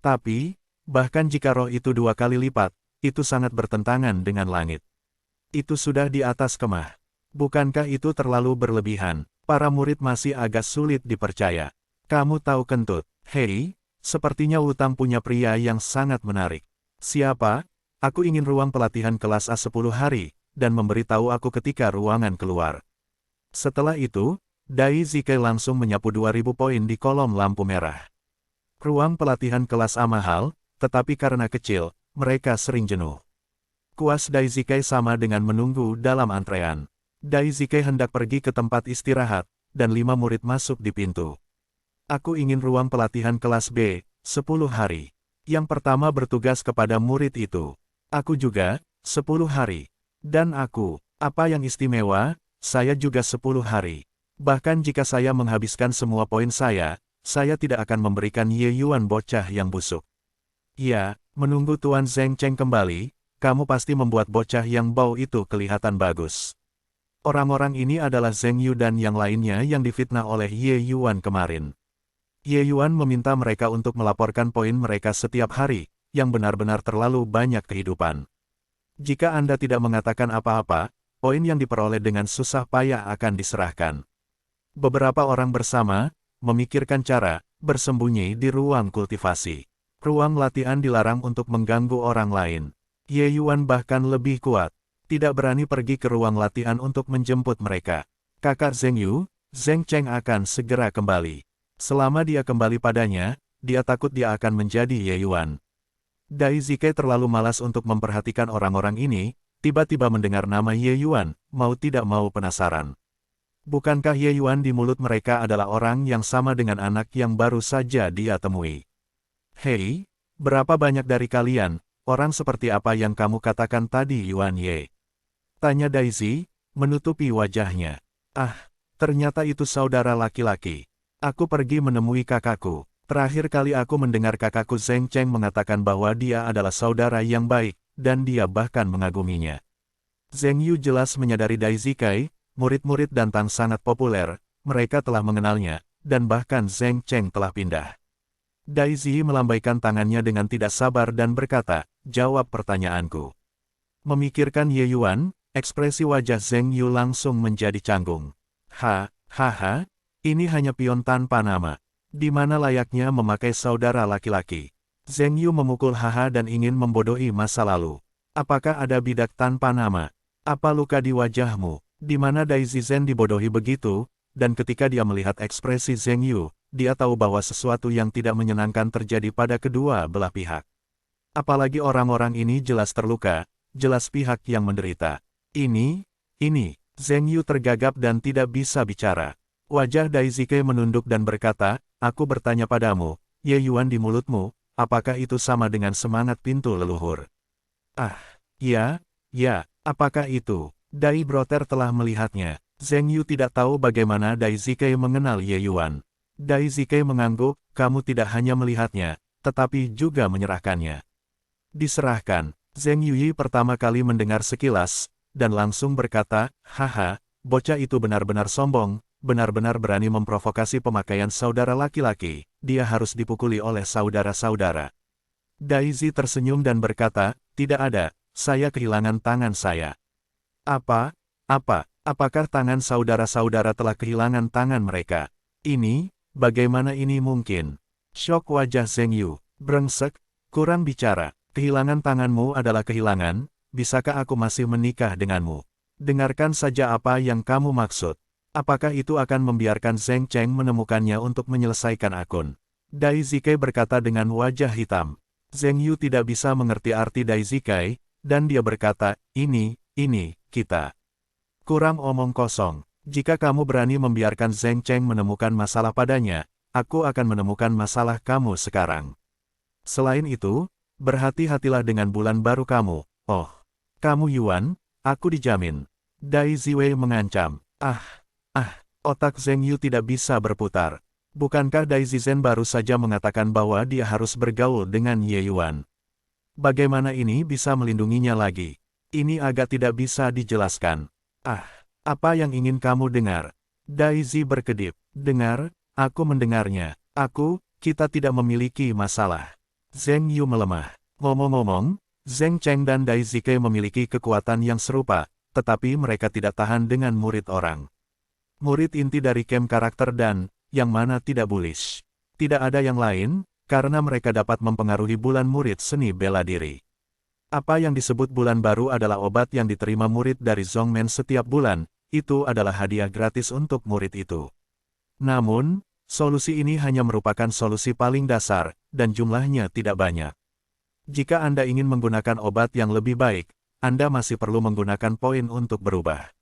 Tapi, bahkan jika roh itu 2 kali lipat, itu sangat bertentangan dengan langit. Itu sudah di atas kemah. Bukankah itu terlalu berlebihan? Para murid masih agak sulit dipercaya. Kamu tahu kentut, hei, sepertinya Wutang punya pria yang sangat menarik. Siapa? Aku ingin ruang pelatihan kelas A 10 hari, dan memberitahu aku ketika ruangan keluar. Setelah itu, Dai Zikai langsung menyapu 2000 poin di kolom lampu merah. Ruang pelatihan kelas A mahal, tetapi karena kecil, mereka sering jenuh. Kuas Dai Zikai sama dengan menunggu dalam antrean. Dai Zikai hendak pergi ke tempat istirahat, dan 5 murid masuk di pintu. Aku ingin ruang pelatihan kelas B, 10 hari. Yang pertama bertugas kepada murid itu. Aku juga, 10 hari. Dan aku, apa yang istimewa, saya juga 10 hari. Bahkan jika saya menghabiskan semua poin saya tidak akan memberikan Ye Yuan bocah yang busuk. Ya, menunggu Tuan Zheng Cheng kembali, kamu pasti membuat bocah yang bau itu kelihatan bagus. Orang-orang ini adalah Zheng Yu dan yang lainnya yang difitnah oleh Ye Yuan kemarin. Ye Yuan meminta mereka untuk melaporkan poin mereka setiap hari, yang benar-benar terlalu banyak kehidupan. Jika Anda tidak mengatakan apa-apa, poin yang diperoleh dengan susah payah akan diserahkan. Beberapa orang bersama, memikirkan cara, bersembunyi di ruang kultivasi. Ruang latihan dilarang untuk mengganggu orang lain. Ye Yuan bahkan lebih kuat, tidak berani pergi ke ruang latihan untuk menjemput mereka. Kakak Zheng Yu, Zheng Cheng akan segera kembali. Selama dia kembali padanya, dia takut dia akan menjadi Ye Yuan. Dai Zikai terlalu malas untuk memperhatikan orang-orang ini, tiba-tiba mendengar nama Ye Yuan, mau tidak mau penasaran. Bukankah Ye Yuan di mulut mereka adalah orang yang sama dengan anak yang baru saja dia temui? Hei, berapa banyak dari kalian, orang seperti apa yang kamu katakan tadi Yuan Ye? Tanya Daisy, menutupi wajahnya. Ah, ternyata itu saudara laki-laki. Aku pergi menemui kakakku. Terakhir kali aku mendengar kakakku Zheng Cheng mengatakan bahwa dia adalah saudara yang baik, dan dia bahkan mengaguminya. Zheng Yu jelas menyadari Dai Zikai, murid-murid dan Tang sangat populer, mereka telah mengenalnya, dan bahkan Zheng Cheng telah pindah. Dai Zi melambaikan tangannya dengan tidak sabar dan berkata, jawab pertanyaanku. Memikirkan Ye Yuan, ekspresi wajah Zheng Yu langsung menjadi canggung. Hahaha, ini hanya pion tanpa nama. Di mana layaknya memakai saudara laki-laki. Zheng Yu memukul haha dan ingin membodohi masa lalu. Apakah ada bidak tanpa nama? Apa luka di wajahmu? Di mana Dai Zizen dibodohi begitu, dan ketika dia melihat ekspresi Zheng Yu, dia tahu bahwa sesuatu yang tidak menyenangkan terjadi pada kedua belah pihak. Apalagi orang-orang ini jelas terluka, jelas pihak yang menderita. Ini, Zheng Yu tergagap dan tidak bisa bicara. Wajah Dai Zikai menunduk dan berkata, aku bertanya padamu, Ye Yuan di mulutmu, apakah itu sama dengan semangat pintu leluhur? Ah, ya, apakah itu? Dai Broter telah melihatnya. Zheng Yu tidak tahu bagaimana Dai Zikai mengenal Ye Yuan. Dai Zikai mengangguk, kamu tidak hanya melihatnya, tetapi juga menyerahkannya. Diserahkan. Zheng Yuyi pertama kali mendengar sekilas, dan langsung berkata, haha, bocah itu benar-benar sombong, benar-benar berani memprovokasi pemakaian saudara laki-laki, dia harus dipukuli oleh saudara-saudara. Dai Zi tersenyum dan berkata, tidak ada, saya kehilangan tangan saya. Apakah tangan saudara-saudara telah kehilangan tangan mereka? Ini, bagaimana ini mungkin? Syok wajah Zheng Yu, brengsek, kurang bicara, kehilangan tanganmu adalah kehilangan, bisakah aku masih menikah denganmu? Dengarkan saja apa yang kamu maksud. Apakah itu akan membiarkan Zheng Cheng menemukannya untuk menyelesaikan akun? Dai Zikai berkata dengan wajah hitam. Zheng Yu tidak bisa mengerti arti Dai Zikai, dan dia berkata, ini, kita. Kurang omong kosong. Jika kamu berani membiarkan Zheng Cheng menemukan masalah padanya, aku akan menemukan masalah kamu sekarang. Selain itu, berhati-hatilah dengan bulan baru kamu. Oh, kamu Yuan, aku dijamin. Dai Ziwei mengancam. Otak Zheng Yu tidak bisa berputar. Bukankah Dai Zizen baru saja mengatakan bahwa dia harus bergaul dengan Ye Yuan? Bagaimana ini bisa melindunginya lagi? Ini agak tidak bisa dijelaskan. Apa yang ingin kamu dengar? Dai Zi berkedip. Dengar, aku mendengarnya. Kita tidak memiliki masalah. Zheng Yu melemah. Ngomong-ngomong, Zheng Cheng dan Dai Zikai memiliki kekuatan yang serupa, tetapi mereka tidak tahan dengan murid orang. Murid inti dari camp karakter dan, yang mana tidak bullish. Tidak ada yang lain, karena mereka dapat mempengaruhi bulan murid seni bela diri. Apa yang disebut bulan baru adalah obat yang diterima murid dari Zhongmen setiap bulan, itu adalah hadiah gratis untuk murid itu. Namun, solusi ini hanya merupakan solusi paling dasar, dan jumlahnya tidak banyak. Jika Anda ingin menggunakan obat yang lebih baik, Anda masih perlu menggunakan poin untuk berubah.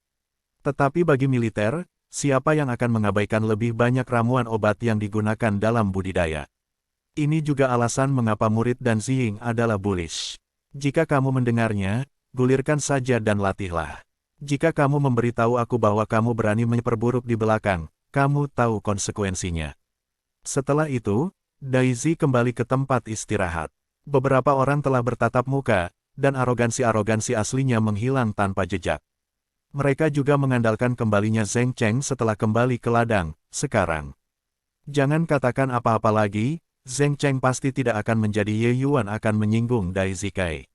Tetapi bagi militer, siapa yang akan mengabaikan lebih banyak ramuan obat yang digunakan dalam budidaya? Ini juga alasan mengapa murid dan Ziying adalah bullish. Jika kamu mendengarnya, gulirkan saja dan latihlah. Jika kamu memberitahu aku bahwa kamu berani memperburuk di belakang, kamu tahu konsekuensinya. Setelah itu, Daisy kembali ke tempat istirahat. Beberapa orang telah bertatap muka, dan arogansi-arogansi aslinya menghilang tanpa jejak. Mereka juga mengandalkan kembalinya Zheng Cheng setelah kembali ke ladang, sekarang. Jangan katakan apa-apa lagi, Zheng Cheng pasti tidak akan menjadi Ye Yuan akan menyinggung Dai Zikai.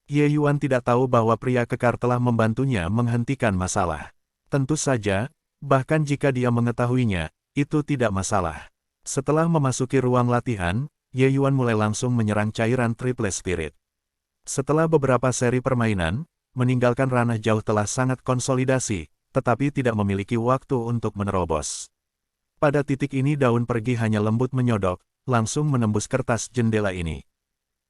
Ye Yuan tidak tahu bahwa pria kekar telah membantunya menghentikan masalah. Tentu saja, bahkan jika dia mengetahuinya, itu tidak masalah. Setelah memasuki ruang latihan, Ye Yuan mulai langsung menyerang cairan Triple Spirit. Setelah beberapa seri permainan, meninggalkan ranah jauh telah sangat konsolidasi, tetapi tidak memiliki waktu untuk menerobos. Pada titik ini daun pergi hanya lembut menyodok, langsung menembus kertas jendela ini.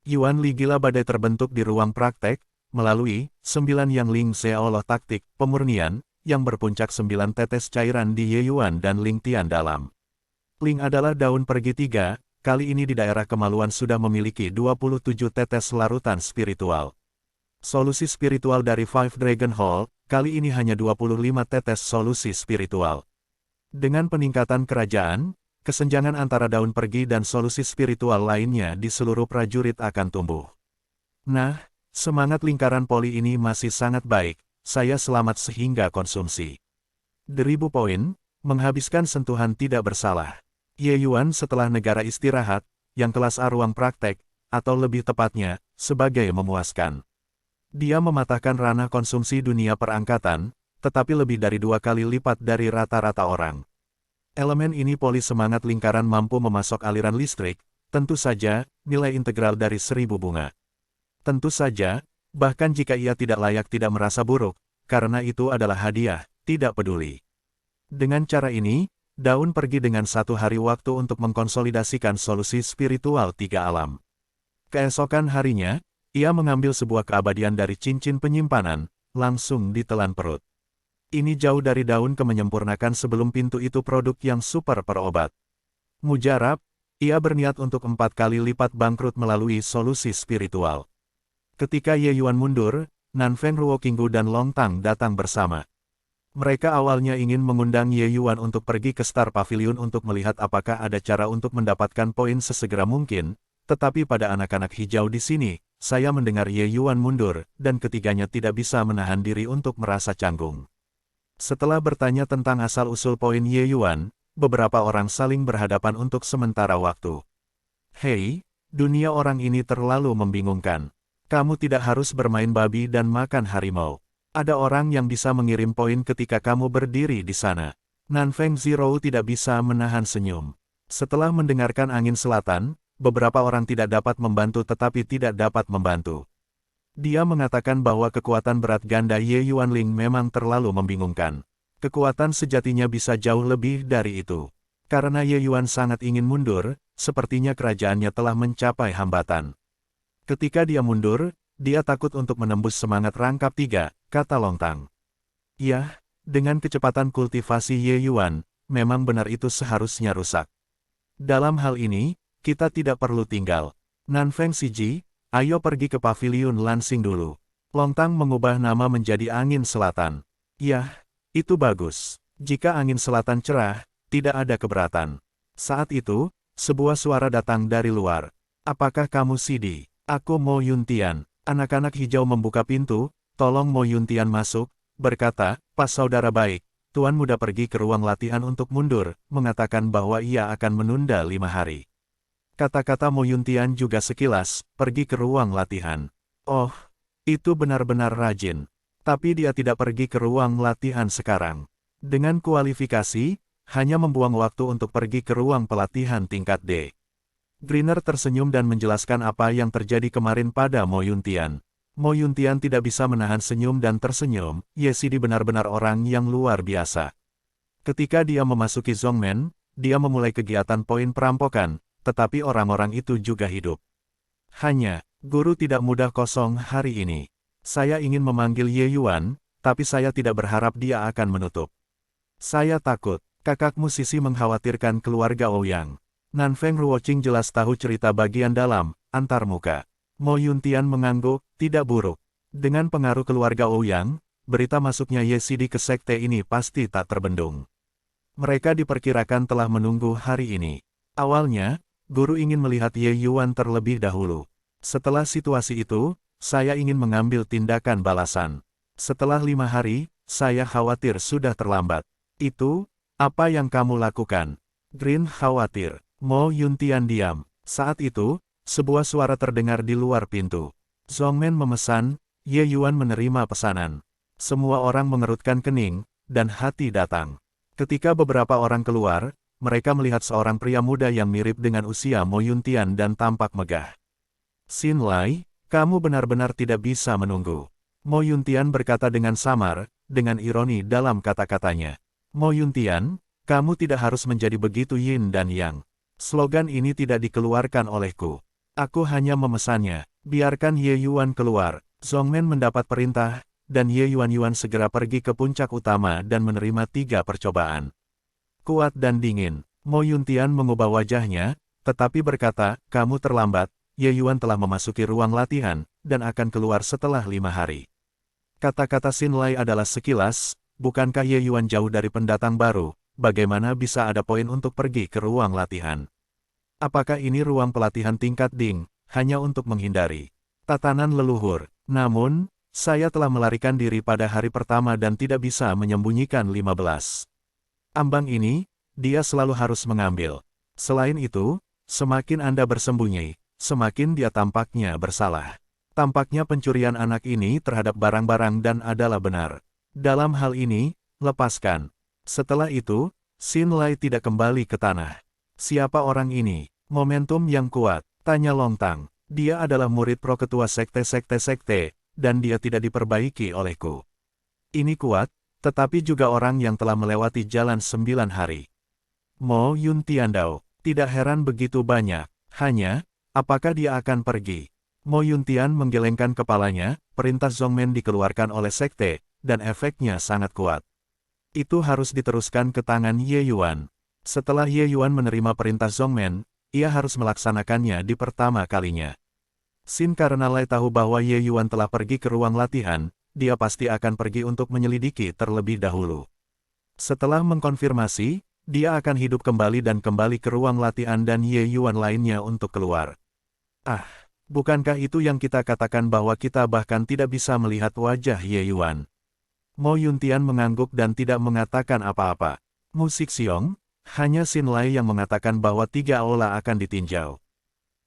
Yuan Li gila badai terbentuk di ruang praktek, melalui 9 Yang Ling Zeoloh taktik, pemurnian, yang berpuncak 9 tetes cairan di Ye Yuan dan Ling Tian dalam. Ling adalah daun pergi 3, kali ini di daerah kemaluan sudah memiliki 27 tetes larutan spiritual. Solusi spiritual dari Five Dragon Hall, kali ini hanya 25 tetes solusi spiritual. Dengan peningkatan kerajaan, kesenjangan antara daun pergi dan solusi spiritual lainnya di seluruh prajurit akan tumbuh. Nah, semangat lingkaran poli ini masih sangat baik, saya selamat sehingga konsumsi. 1000 poin, menghabiskan sentuhan tidak bersalah. Ye Yuan setelah negara istirahat, yang kelas A ruang praktek, atau lebih tepatnya, sebagai memuaskan. Dia mematahkan ranah konsumsi dunia perangkatan, tetapi lebih dari 2 kali lipat dari rata-rata orang. Elemen ini poli semangat lingkaran mampu memasok aliran listrik, tentu saja, nilai integral dari 1000 bunga. Tentu saja, bahkan jika ia tidak layak tidak merasa buruk, karena itu adalah hadiah, tidak peduli. Dengan cara ini, daun pergi dengan 1 hari waktu untuk mengkonsolidasikan solusi spiritual 3 alam. Keesokan harinya, ia mengambil sebuah keabadian dari cincin penyimpanan, langsung ditelan perut. Ini jauh dari daun ke menyempurnakan sebelum pintu itu produk yang super perobat. Mujarab, ia berniat untuk 4 kali lipat bangkrut melalui solusi spiritual. Ketika Ye Yuan mundur, Nanfeng Ruokinggu dan Long Tang datang bersama. Mereka awalnya ingin mengundang Ye Yuan untuk pergi ke Star Pavilion untuk melihat apakah ada cara untuk mendapatkan poin sesegera mungkin, tetapi pada anak-anak hijau di sini, saya mendengar Ye Yuan mundur, dan ketiganya tidak bisa menahan diri untuk merasa canggung. Setelah bertanya tentang asal-usul poin Ye Yuan, beberapa orang saling berhadapan untuk sementara waktu. Hei, dunia orang ini terlalu membingungkan. Kamu tidak harus bermain babi dan makan harimau. Ada orang yang bisa mengirim poin ketika kamu berdiri di sana. Nanfeng Zhirou tidak bisa menahan senyum. Setelah mendengarkan angin selatan, beberapa orang tidak dapat membantu tetapi tidak dapat membantu. Dia mengatakan bahwa kekuatan berat ganda Ye Yuanling memang terlalu membingungkan. Kekuatan sejatinya bisa jauh lebih dari itu. Karena Ye Yuan sangat ingin mundur, sepertinya kerajaannya telah mencapai hambatan. Ketika dia mundur, dia takut untuk menembus semangat rangkap 3, kata Long Tang. Ya, dengan kecepatan kultivasi Ye Yuan, memang benar itu seharusnya rusak. Dalam hal ini, kita tidak perlu tinggal. Nanfeng Siji, ayo pergi ke pavilion Lansing dulu. Long Tang mengubah nama menjadi angin selatan. Yah, itu bagus. Jika angin selatan cerah, tidak ada keberatan. Saat itu, sebuah suara datang dari luar. Apakah kamu Sidi? Aku Mo Yuntian. Anak-anak hijau membuka pintu, tolong Mo Yuntian masuk, berkata, pas saudara baik, Tuan Muda pergi ke ruang latihan untuk mundur, mengatakan bahwa ia akan menunda 5 hari. Kata-kata Mo Yuntian juga sekilas, pergi ke ruang latihan. Oh, itu benar-benar rajin. Tapi dia tidak pergi ke ruang latihan sekarang. Dengan kualifikasi, hanya membuang waktu untuk pergi ke ruang pelatihan tingkat D. Greener tersenyum dan menjelaskan apa yang terjadi kemarin pada Mo Yuntian. Mo Yuntian tidak bisa menahan senyum dan tersenyum, Yesidi benar-benar orang yang luar biasa. Ketika dia memasuki Zhongmen, dia memulai kegiatan poin perampokan, tetapi orang-orang itu juga hidup. Hanya, guru tidak mudah kosong hari ini. Saya ingin memanggil Ye Yuan, tapi saya tidak berharap dia akan menutup. Saya takut, kakakmu Sisi mengkhawatirkan keluarga Ouyang. Nanfeng Ruoqing jelas tahu cerita bagian dalam, antar muka. Mo Yuntian mengangguk, tidak buruk. Dengan pengaruh keluarga Ouyang, berita masuknya Yesidi ke sekte ini pasti tak terbendung. Mereka diperkirakan telah menunggu hari ini. Awalnya, guru ingin melihat Ye Yuan terlebih dahulu. Setelah situasi itu, saya ingin mengambil tindakan balasan. Setelah 5 hari, saya khawatir sudah terlambat. Itu, apa yang kamu lakukan? Green khawatir. Mo Yuntian diam. Saat itu, sebuah suara terdengar di luar pintu. Zhongmen memesan, Ye Yuan menerima pesanan. Semua orang mengerutkan kening, dan hati datang. Ketika beberapa orang keluar, mereka melihat seorang pria muda yang mirip dengan usia Mo Yuntian dan tampak megah. Xin Lai, kamu benar-benar tidak bisa menunggu. Mo Yuntian berkata dengan samar, dengan ironi dalam kata-katanya. Mo Yuntian, kamu tidak harus menjadi begitu yin dan yang. Slogan ini tidak dikeluarkan olehku. Aku hanya memesannya. Biarkan Ye Yuan keluar. Zhongmen mendapat perintah, dan Ye Yuan segera pergi ke puncak utama dan menerima 3 percobaan. Kuat dan dingin, Mo Yuntian mengubah wajahnya, tetapi berkata, kamu terlambat, Ye Yuan telah memasuki ruang latihan, dan akan keluar setelah 5 hari. Kata-kata Xin Lai adalah sekilas, bukankah Ye Yuan jauh dari pendatang baru? Bagaimana bisa ada poin untuk pergi ke ruang latihan? Apakah ini ruang pelatihan tingkat Ding, hanya untuk menghindari tatanan leluhur? Namun, saya telah melarikan diri pada hari pertama dan tidak bisa menyembunyikan 15 ambang ini, dia selalu harus mengambil. Selain itu, semakin Anda bersembunyi, semakin dia tampaknya bersalah. Tampaknya pencurian anak ini terhadap barang-barang dan adalah benar. Dalam hal ini, lepaskan. Setelah itu, Xin Lai tidak kembali ke tanah. Siapa orang ini? Momentum yang kuat, tanya Long Tang. Dia adalah murid pro ketua sekte, dan dia tidak diperbaiki olehku. Ini kuat, tetapi juga orang yang telah melewati jalan 9 hari. Mo Yuntiandao, tidak heran begitu banyak. Hanya, apakah dia akan pergi? Mo Yuntian menggelengkan kepalanya, perintah Zhongmen dikeluarkan oleh sekte, dan efeknya sangat kuat. Itu harus diteruskan ke tangan Ye Yuan. Setelah Ye Yuan menerima perintah Zhongmen, ia harus melaksanakannya di pertama kalinya. Xin karena Lai tahu bahwa Ye Yuan telah pergi ke ruang latihan, dia pasti akan pergi untuk menyelidiki terlebih dahulu. Setelah mengkonfirmasi, dia akan hidup kembali dan kembali ke ruang latihan dan Ye Yuan lainnya untuk keluar. Ah, bukankah itu yang kita katakan bahwa kita bahkan tidak bisa melihat wajah Ye Yuan? Mo Yuntian mengangguk dan tidak mengatakan apa-apa. Musik Xiong, hanya Xin Lai yang mengatakan bahwa 3 aula akan ditinjau.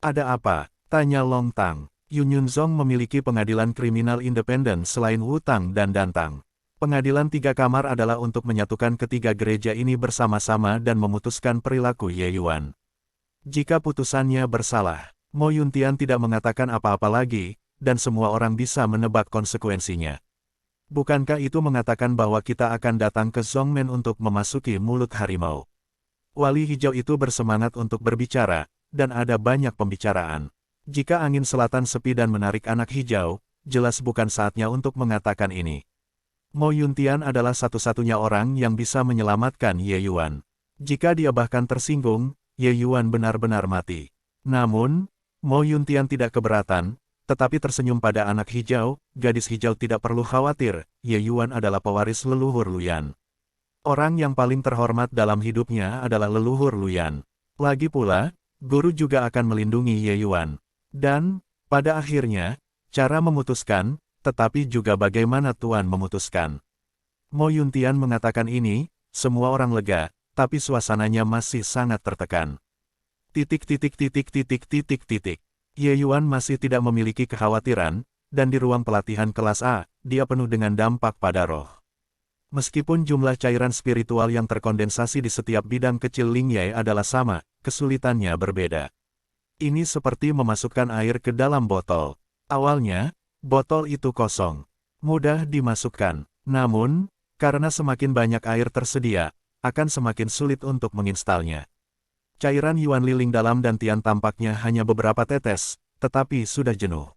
Ada apa? Tanya Long Tang. Yun Yunzong memiliki pengadilan kriminal independen selain Wu Tang dan Dantang. Pengadilan 3 kamar adalah untuk menyatukan ketiga gereja ini bersama-sama dan memutuskan perilaku Ye Yuan. Jika putusannya bersalah, Mo Yuntian tidak mengatakan apa-apa lagi, dan semua orang bisa menebak konsekuensinya. Bukankah itu mengatakan bahwa kita akan datang ke Zhongmen untuk memasuki mulut harimau? Wali hijau itu bersemangat untuk berbicara, dan ada banyak pembicaraan. Jika angin selatan sepi dan menarik anak hijau, jelas bukan saatnya untuk mengatakan ini. Mo Yuntian adalah satu-satunya orang yang bisa menyelamatkan Ye Yuan. Jika dia bahkan tersinggung, Ye Yuan benar-benar mati. Namun, Mo Yuntian tidak keberatan, tetapi tersenyum pada anak hijau, gadis hijau tidak perlu khawatir, Ye Yuan adalah pewaris leluhur Luyan. Orang yang paling terhormat dalam hidupnya adalah leluhur Luyan. Lagi pula, guru juga akan melindungi Ye Yuan. Dan, pada akhirnya, cara memutuskan, tetapi juga bagaimana Tuan memutuskan. Mo Yuntian mengatakan ini, semua orang lega, tapi suasananya masih sangat tertekan. Titik titik titik titik titik titik. Ye Yuan masih tidak memiliki kekhawatiran, dan di ruang pelatihan kelas A, dia penuh dengan dampak pada roh. Meskipun jumlah cairan spiritual yang terkondensasi di setiap bidang kecil Ling Ye adalah sama, kesulitannya berbeda. Ini seperti memasukkan air ke dalam botol. Awalnya, botol itu kosong. Mudah dimasukkan. Namun, karena semakin banyak air tersedia, akan semakin sulit untuk menginstalnya. Cairan Yuan Liling dalam dan Tian tampaknya hanya beberapa tetes, tetapi sudah jenuh.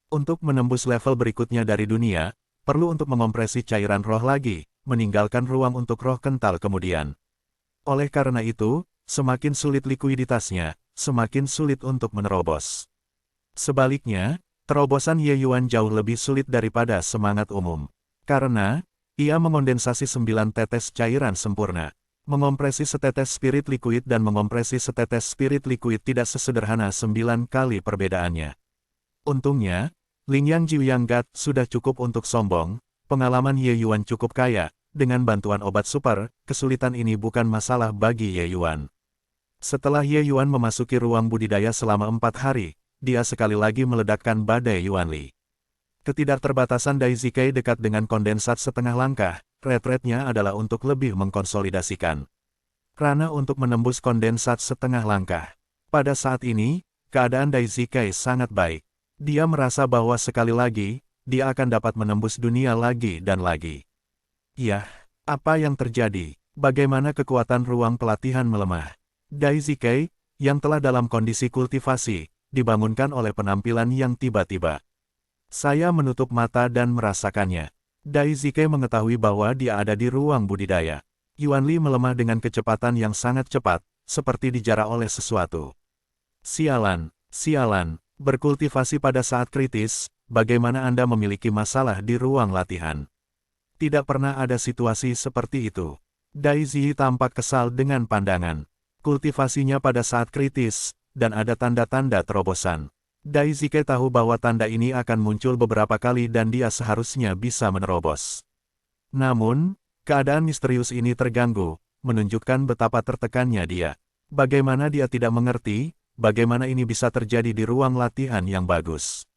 Untuk menembus level berikutnya dari dunia, perlu untuk mengompresi cairan roh lagi, meninggalkan ruang untuk roh kental kemudian. Oleh karena itu, semakin sulit likuiditasnya, semakin sulit untuk menerobos. Sebaliknya, terobosan Ye Yuan jauh lebih sulit daripada semangat umum. Karena, ia mengondensasi 9 tetes cairan sempurna. Mengompresi setetes spirit liquid dan mengompresi setetes spirit liquid tidak sesederhana 9 kali perbedaannya. Untungnya, Lingyang Jiuyang Gat sudah cukup untuk sombong, pengalaman Ye Yuan cukup kaya, dengan bantuan obat super, kesulitan ini bukan masalah bagi Ye Yuan. Setelah Ye Yuan memasuki ruang budidaya selama 4 hari, dia sekali lagi meledakkan badai Yuanli. Ketidakterbatasan Dai Zikai dekat dengan kondensat setengah langkah, retretnya adalah untuk lebih mengkonsolidasikan. Karena untuk menembus kondensat setengah langkah. Pada saat ini, keadaan Dai Zikai sangat baik. Dia merasa bahwa sekali lagi, dia akan dapat menembus dunia lagi dan lagi. Yah, apa yang terjadi? Bagaimana kekuatan ruang pelatihan melemah? Dai Zikai, yang telah dalam kondisi kultivasi, dibangunkan oleh penampilan yang tiba-tiba. Saya menutup mata dan merasakannya. Dai Zikai mengetahui bahwa dia ada di ruang budidaya. Yuanli melemah dengan kecepatan yang sangat cepat, seperti dijarah oleh sesuatu. Sialan, sialan. Berkultivasi pada saat kritis, bagaimana Anda memiliki masalah di ruang latihan? Tidak pernah ada situasi seperti itu. Dai Ziyi tampak kesal dengan pandangan. Kultivasinya pada saat kritis, dan ada tanda-tanda terobosan. Dai Zikai tahu bahwa tanda ini akan muncul beberapa kali dan dia seharusnya bisa menerobos. Namun, keadaan misterius ini terganggu, menunjukkan betapa tertekannya dia. Bagaimana dia tidak mengerti, bagaimana ini bisa terjadi di ruang latihan yang bagus.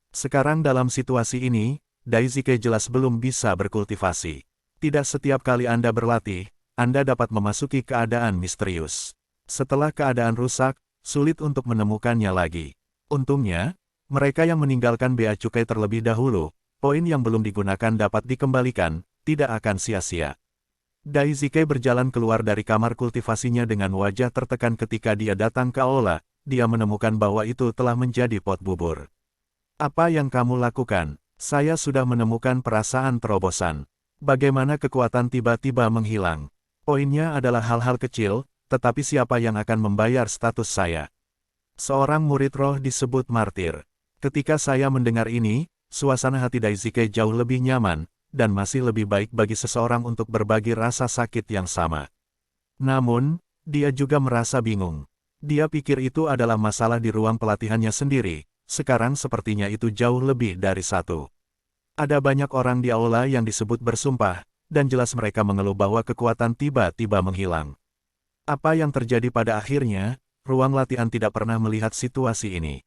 Sekarang dalam situasi ini, Dai Zikai jelas belum bisa berkultivasi. Tidak setiap kali Anda berlatih, Anda dapat memasuki keadaan misterius. Setelah keadaan rusak, sulit untuk menemukannya lagi. Untungnya, mereka yang meninggalkan bea cukai terlebih dahulu, poin yang belum digunakan dapat dikembalikan, tidak akan sia-sia. Dai Zikai berjalan keluar dari kamar kultivasinya dengan wajah tertekan ketika dia datang ke aula, dia menemukan bahwa itu telah menjadi pot bubur. Apa yang kamu lakukan? Saya sudah menemukan perasaan terobosan. Bagaimana kekuatan tiba-tiba menghilang? Poinnya adalah hal-hal kecil, tetapi siapa yang akan membayar status saya? Seorang murid roh disebut martir. Ketika saya mendengar ini, suasana hati Dai Zikai jauh lebih nyaman, dan masih lebih baik bagi seseorang untuk berbagi rasa sakit yang sama. Namun, dia juga merasa bingung. Dia pikir itu adalah masalah di ruang pelatihannya sendiri, sekarang sepertinya itu jauh lebih dari satu. Ada banyak orang di aula yang disebut bersumpah, dan jelas mereka mengeluh bahwa kekuatan tiba-tiba menghilang. Apa yang terjadi pada akhirnya, ruang latihan tidak pernah melihat situasi ini.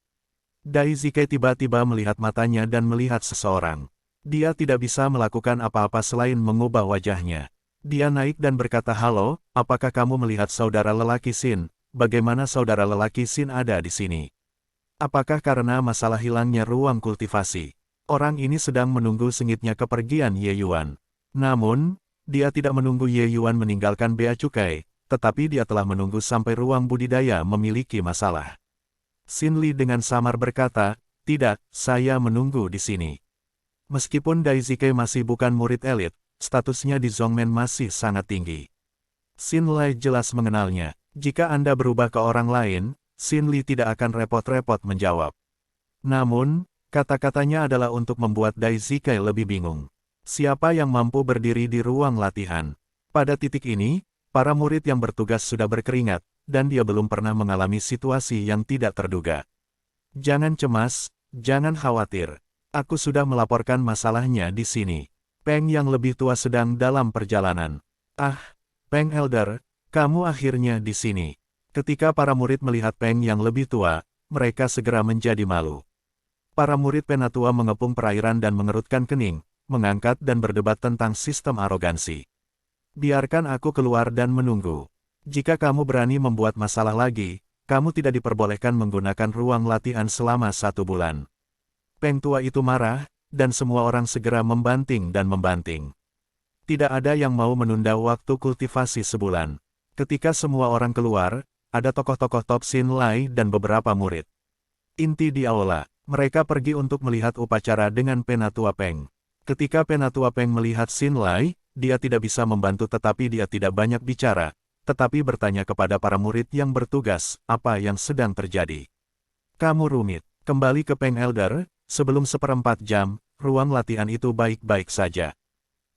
Dai Zikai tiba-tiba melihat matanya dan melihat seseorang. Dia tidak bisa melakukan apa-apa selain mengubah wajahnya. Dia naik dan berkata, "Halo, apakah kamu melihat saudara lelaki Xin? Bagaimana saudara lelaki Xin ada di sini? Apakah karena masalah hilangnya ruang kultivasi?" Orang ini sedang menunggu sengitnya kepergian Ye Yuan. Namun, dia tidak menunggu Ye Yuan meninggalkan bea cukai, tetapi dia telah menunggu sampai ruang budidaya memiliki masalah. Xin Li dengan samar berkata, "Tidak, saya menunggu di sini." Meskipun Dai Zikai masih bukan murid elit, statusnya di Zhongmen masih sangat tinggi. Xin Lai jelas mengenalnya. Jika Anda berubah ke orang lain, Xin Li tidak akan repot-repot menjawab. Namun, kata-katanya adalah untuk membuat Dai Zikai lebih bingung. Siapa yang mampu berdiri di ruang latihan? Pada titik ini, para murid yang bertugas sudah berkeringat, dan dia belum pernah mengalami situasi yang tidak terduga. Jangan cemas, jangan khawatir. Aku sudah melaporkan masalahnya di sini. Peng yang lebih tua sedang dalam perjalanan. Ah, Peng Elder, kamu akhirnya di sini. Ketika para murid melihat Peng yang lebih tua, mereka segera menjadi malu. Para murid penatua mengepung perairan dan mengerutkan kening, mengangkat dan berdebat tentang sistem arogansi. Biarkan aku keluar dan menunggu. Jika kamu berani membuat masalah lagi, kamu tidak diperbolehkan menggunakan ruang latihan selama 1 bulan. Peng tua itu marah, dan semua orang segera membanting dan membanting. Tidak ada yang mau menunda waktu kultivasi sebulan. Ketika semua orang keluar, ada tokoh-tokoh top Xin Lai dan beberapa murid. Inti di aula, mereka pergi untuk melihat upacara dengan Penatua Peng. Ketika Penatua Peng melihat Xin Lai, dia tidak bisa membantu tetapi dia tidak banyak bicara, tetapi bertanya kepada para murid yang bertugas, apa yang sedang terjadi. Kamu rumit, kembali ke Peng Elder, sebelum 1/4 jam, ruang latihan itu baik-baik saja.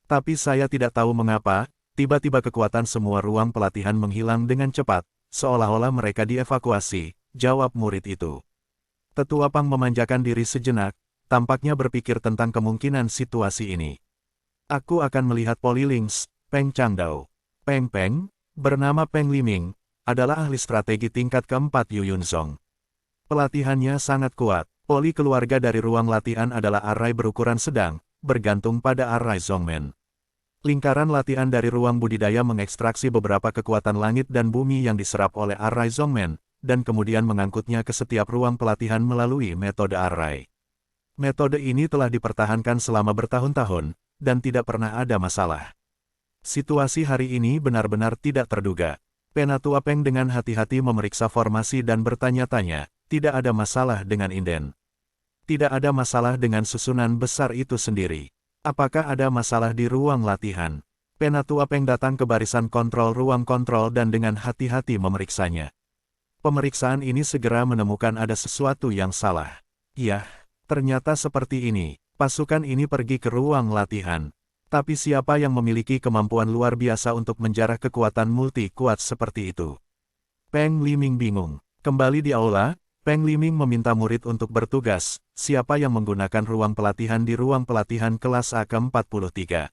Tapi saya tidak tahu mengapa, tiba-tiba kekuatan semua ruang pelatihan menghilang dengan cepat, seolah-olah mereka dievakuasi, jawab murid itu. Tetua Pang memanjakan diri sejenak, tampaknya berpikir tentang kemungkinan situasi ini. Aku akan melihat Polilings, Peng Changdao. Peng Peng, bernama Peng Liming, adalah ahli strategi tingkat keempat Yu Yunzong. Pelatihannya sangat kuat. Poli keluarga dari ruang latihan adalah arai berukuran sedang, bergantung pada arai Zongmen. Lingkaran latihan dari ruang budidaya mengekstraksi beberapa kekuatan langit dan bumi yang diserap oleh arai Zongmen, dan kemudian mengangkutnya ke setiap ruang pelatihan melalui metode arai. Metode ini telah dipertahankan selama bertahun-tahun, dan tidak pernah ada masalah. Situasi hari ini benar-benar tidak terduga. Penatua Peng dengan hati-hati memeriksa formasi dan bertanya-tanya, tidak ada masalah dengan inden. Tidak ada masalah dengan susunan besar itu sendiri. Apakah ada masalah di ruang latihan? Penatua Peng datang ke barisan kontrol ruang kontrol dan dengan hati-hati memeriksanya. Pemeriksaan ini segera menemukan ada sesuatu yang salah. Yah, ternyata seperti ini. Pasukan ini pergi ke ruang latihan. Tapi siapa yang memiliki kemampuan luar biasa untuk menjarah kekuatan multi kuat seperti itu? Peng Liming bingung. Kembali di aula, Peng Liming meminta murid untuk bertugas, siapa yang menggunakan ruang pelatihan di ruang pelatihan kelas A ke-43.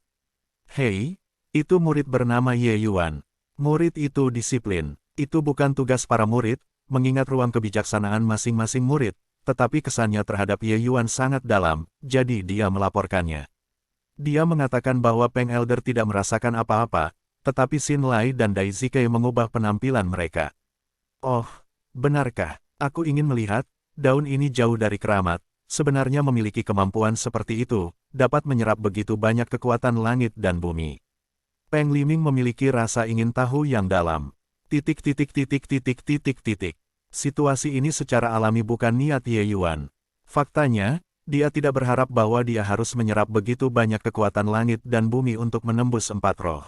Hei, itu murid bernama Ye Yuan. Murid itu disiplin. Itu bukan tugas para murid, mengingat ruang kebijaksanaan masing-masing murid, tetapi kesannya terhadap Ye Yuan sangat dalam, jadi dia melaporkannya. Dia mengatakan bahwa Peng Elder tidak merasakan apa-apa, tetapi Xin Lai dan Dai Zikai mengubah penampilan mereka. Oh, benarkah? Aku ingin melihat, daun ini jauh dari keramat, sebenarnya memiliki kemampuan seperti itu, dapat menyerap begitu banyak kekuatan langit dan bumi. Peng Liming memiliki rasa ingin tahu yang dalam. Situasi ini secara alami bukan niat Ye Yuan. Faktanya, dia tidak berharap bahwa dia harus menyerap begitu banyak kekuatan langit dan bumi untuk menembus 4 roh.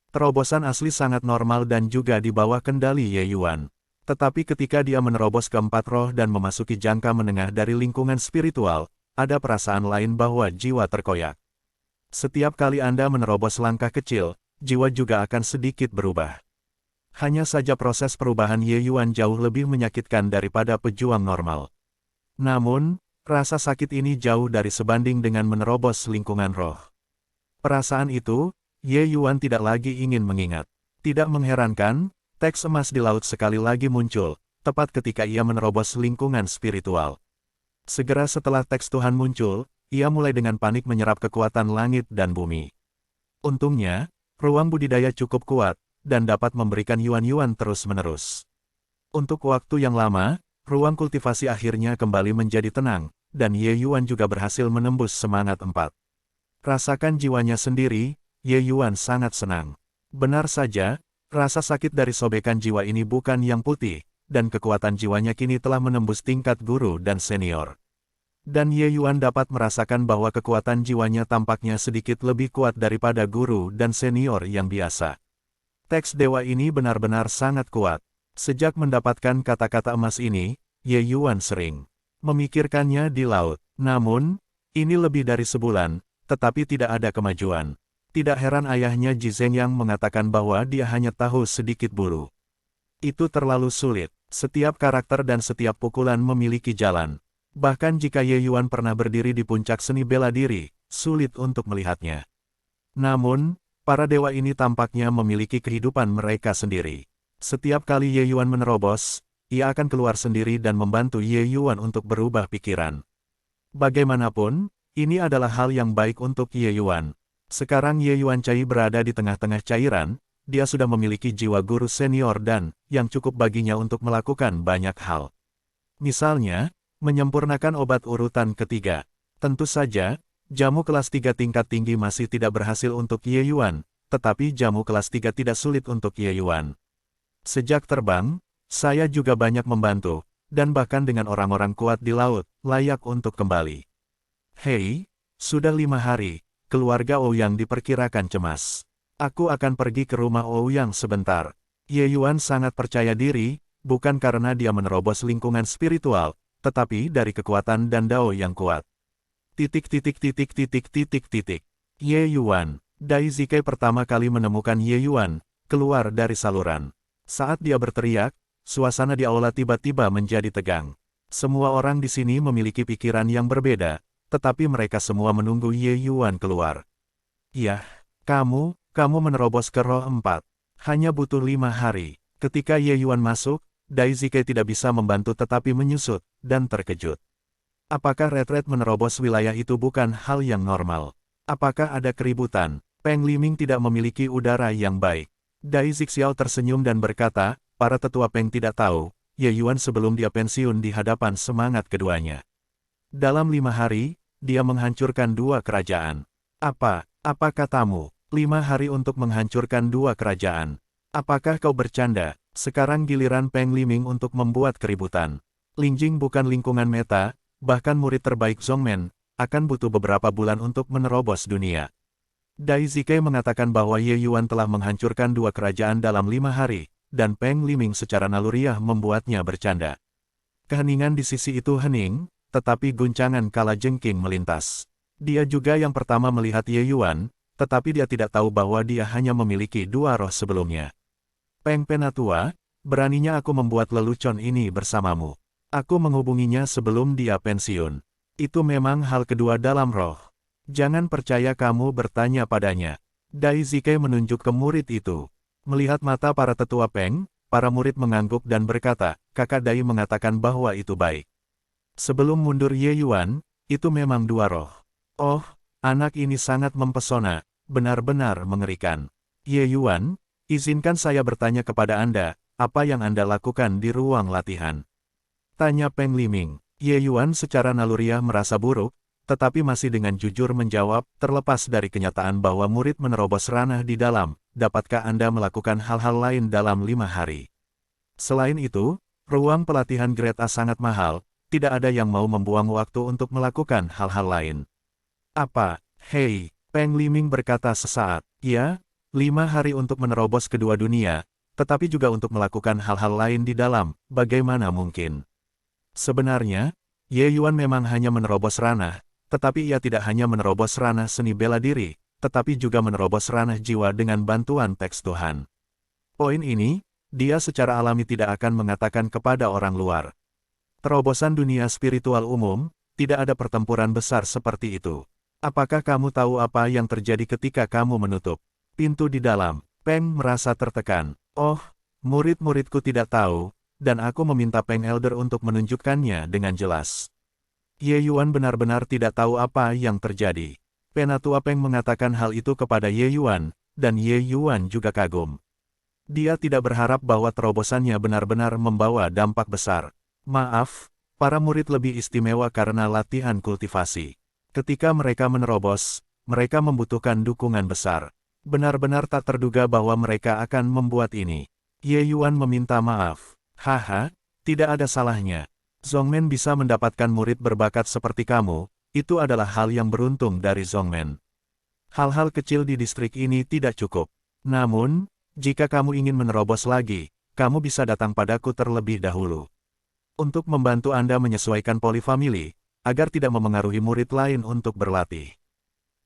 Terobosan asli sangat normal dan juga di bawah kendali Ye Yuan. Tetapi ketika dia menerobos ke 4 roh dan memasuki jangka menengah dari lingkungan spiritual, ada perasaan lain bahwa jiwa terkoyak. Setiap kali Anda menerobos langkah kecil, jiwa juga akan sedikit berubah. Hanya saja proses perubahan Ye Yuan jauh lebih menyakitkan daripada pejuang normal. Namun, rasa sakit ini jauh dari sebanding dengan menerobos lingkungan roh. Perasaan itu, Ye Yuan tidak lagi ingin mengingat. Tidak mengherankan, teks emas di laut sekali lagi muncul, tepat ketika ia menerobos lingkungan spiritual. Segera setelah teks Tuhan muncul, ia mulai dengan panik menyerap kekuatan langit dan bumi. Untungnya, ruang budidaya cukup kuat, dan dapat memberikan yuan-yuan terus-menerus. Untuk waktu yang lama, ruang kultivasi akhirnya kembali menjadi tenang, dan Ye Yuan juga berhasil menembus semangat 4. Rasakan jiwanya sendiri, Ye Yuan sangat senang. Benar saja, rasa sakit dari sobekan jiwa ini bukan yang putih, dan kekuatan jiwanya kini telah menembus tingkat guru dan senior. Dan Ye Yuan dapat merasakan bahwa kekuatan jiwanya tampaknya sedikit lebih kuat daripada guru dan senior yang biasa. Teks dewa ini benar-benar sangat kuat. Sejak mendapatkan kata-kata emas ini, Ye Yuan sering memikirkannya di laut. Namun, ini lebih dari sebulan, tetapi tidak ada kemajuan. Tidak heran ayahnya Ji Zhengyang mengatakan bahwa dia hanya tahu sedikit bulu. Itu terlalu sulit. Setiap karakter dan setiap pukulan memiliki jalan. Bahkan jika Ye Yuan pernah berdiri di puncak seni bela diri, sulit untuk melihatnya. Namun, para dewa ini tampaknya memiliki kehidupan mereka sendiri. Setiap kali Ye Yuan menerobos, ia akan keluar sendiri dan membantu Ye Yuan untuk berubah pikiran. Bagaimanapun, ini adalah hal yang baik untuk Ye Yuan. Sekarang Ye Yuan Cai berada di tengah-tengah cairan, dia sudah memiliki jiwa guru senior dan yang cukup baginya untuk melakukan banyak hal. Misalnya, menyempurnakan obat urutan ketiga. Tentu saja, jamu kelas 3 tingkat tinggi masih tidak berhasil untuk Ye Yuan, tetapi jamu kelas 3 tidak sulit untuk Ye Yuan. Sejak terbang, saya juga banyak membantu, dan bahkan dengan orang-orang kuat di laut, layak untuk kembali. Hei, sudah 5 hari, keluarga Ouyang diperkirakan cemas. Aku akan pergi ke rumah Ouyang sebentar. Ye Yuan sangat percaya diri, bukan karena dia menerobos lingkungan spiritual, tetapi dari kekuatan dan dao yang kuat. Ye Yuan, Dai Zikai pertama kali menemukan Ye Yuan, keluar dari saluran. Saat dia berteriak, suasana di aula tiba-tiba menjadi tegang. Semua orang di sini memiliki pikiran yang berbeda, tetapi mereka semua menunggu Ye Yuan keluar. Yah, kamu menerobos ke roh 4. Hanya butuh 5 hari. Ketika Ye Yuan masuk, Dai Zikai tidak bisa membantu tetapi menyusut, dan terkejut. Apakah retret menerobos wilayah itu bukan hal yang normal? Apakah ada keributan? Peng Liming tidak memiliki udara yang baik. Dai Zixiao tersenyum dan berkata, para tetua Peng tidak tahu, Ye Yuan sebelum dia pensiun di hadapan semangat keduanya. Dalam 5 hari, dia menghancurkan 2 kerajaan. Apa katamu? 5 hari untuk menghancurkan 2 kerajaan. Apakah kau bercanda? Sekarang giliran Peng Liming untuk membuat keributan. Lingjing bukan lingkungan meta, bahkan murid terbaik Zhongmen, akan butuh beberapa bulan untuk menerobos dunia. Dai Zikai mengatakan bahwa Ye Yuan telah menghancurkan 2 kerajaan dalam 5 hari, dan Peng Liming secara naluriah membuatnya bercanda. Keheningan di sisi itu hening, tetapi guncangan kalajengking melintas. Dia juga yang pertama melihat Ye Yuan, tetapi dia tidak tahu bahwa dia hanya memiliki 2 roh sebelumnya. Peng Penatua, beraninya aku membuat lelucon ini bersamamu. Aku menghubunginya sebelum dia pensiun. Itu memang hal kedua dalam roh. Jangan percaya kamu bertanya padanya. Dai Zikai menunjuk ke murid itu. Melihat mata para tetua Peng, para murid mengangguk dan berkata, kakak Dai mengatakan bahwa itu baik. Sebelum mundur Ye Yuan, itu memang 2 roh. Oh, anak ini sangat mempesona, benar-benar mengerikan. Ye Yuan, izinkan saya bertanya kepada Anda, apa yang Anda lakukan di ruang latihan? Tanya Peng Liming. Ye Yuan secara naluriah merasa buruk, tetapi masih dengan jujur menjawab, terlepas dari kenyataan bahwa murid menerobos ranah di dalam, dapatkah Anda melakukan hal-hal lain dalam 5 hari? Selain itu, ruang pelatihan grade A sangat mahal, tidak ada yang mau membuang waktu untuk melakukan hal-hal lain. Apa? Hei, Peng Liming berkata sesaat, ya, 5 hari untuk menerobos kedua dunia, tetapi juga untuk melakukan hal-hal lain di dalam, bagaimana mungkin? Sebenarnya, Ye Yuan memang hanya menerobos ranah, tetapi ia tidak hanya menerobos ranah seni bela diri, tetapi juga menerobos ranah jiwa dengan bantuan teks Tuhan. Poin ini, dia secara alami tidak akan mengatakan kepada orang luar. Terobosan dunia spiritual umum, tidak ada pertempuran besar seperti itu. Apakah kamu tahu apa yang terjadi ketika kamu menutup pintu di dalam? Peng merasa tertekan. Oh, murid-muridku tidak tahu, dan aku meminta Peng Elder untuk menunjukkannya dengan jelas. Ye Yuan benar-benar tidak tahu apa yang terjadi. Penatua Peng mengatakan hal itu kepada Ye Yuan, dan Ye Yuan juga kagum. Dia tidak berharap bahwa terobosannya benar-benar membawa dampak besar. Maaf, para murid lebih istimewa karena latihan kultivasi. Ketika mereka menerobos, mereka membutuhkan dukungan besar. Benar-benar tak terduga bahwa mereka akan membuat ini. Ye Yuan meminta maaf. Haha, tidak ada salahnya. Zhongmen bisa mendapatkan murid berbakat seperti kamu, itu adalah hal yang beruntung dari Zhongmen. Hal-hal kecil di distrik ini tidak cukup. Namun, jika kamu ingin menerobos lagi, kamu bisa datang padaku terlebih dahulu. Untuk membantu Anda menyesuaikan polifamili, agar tidak memengaruhi murid lain untuk berlatih.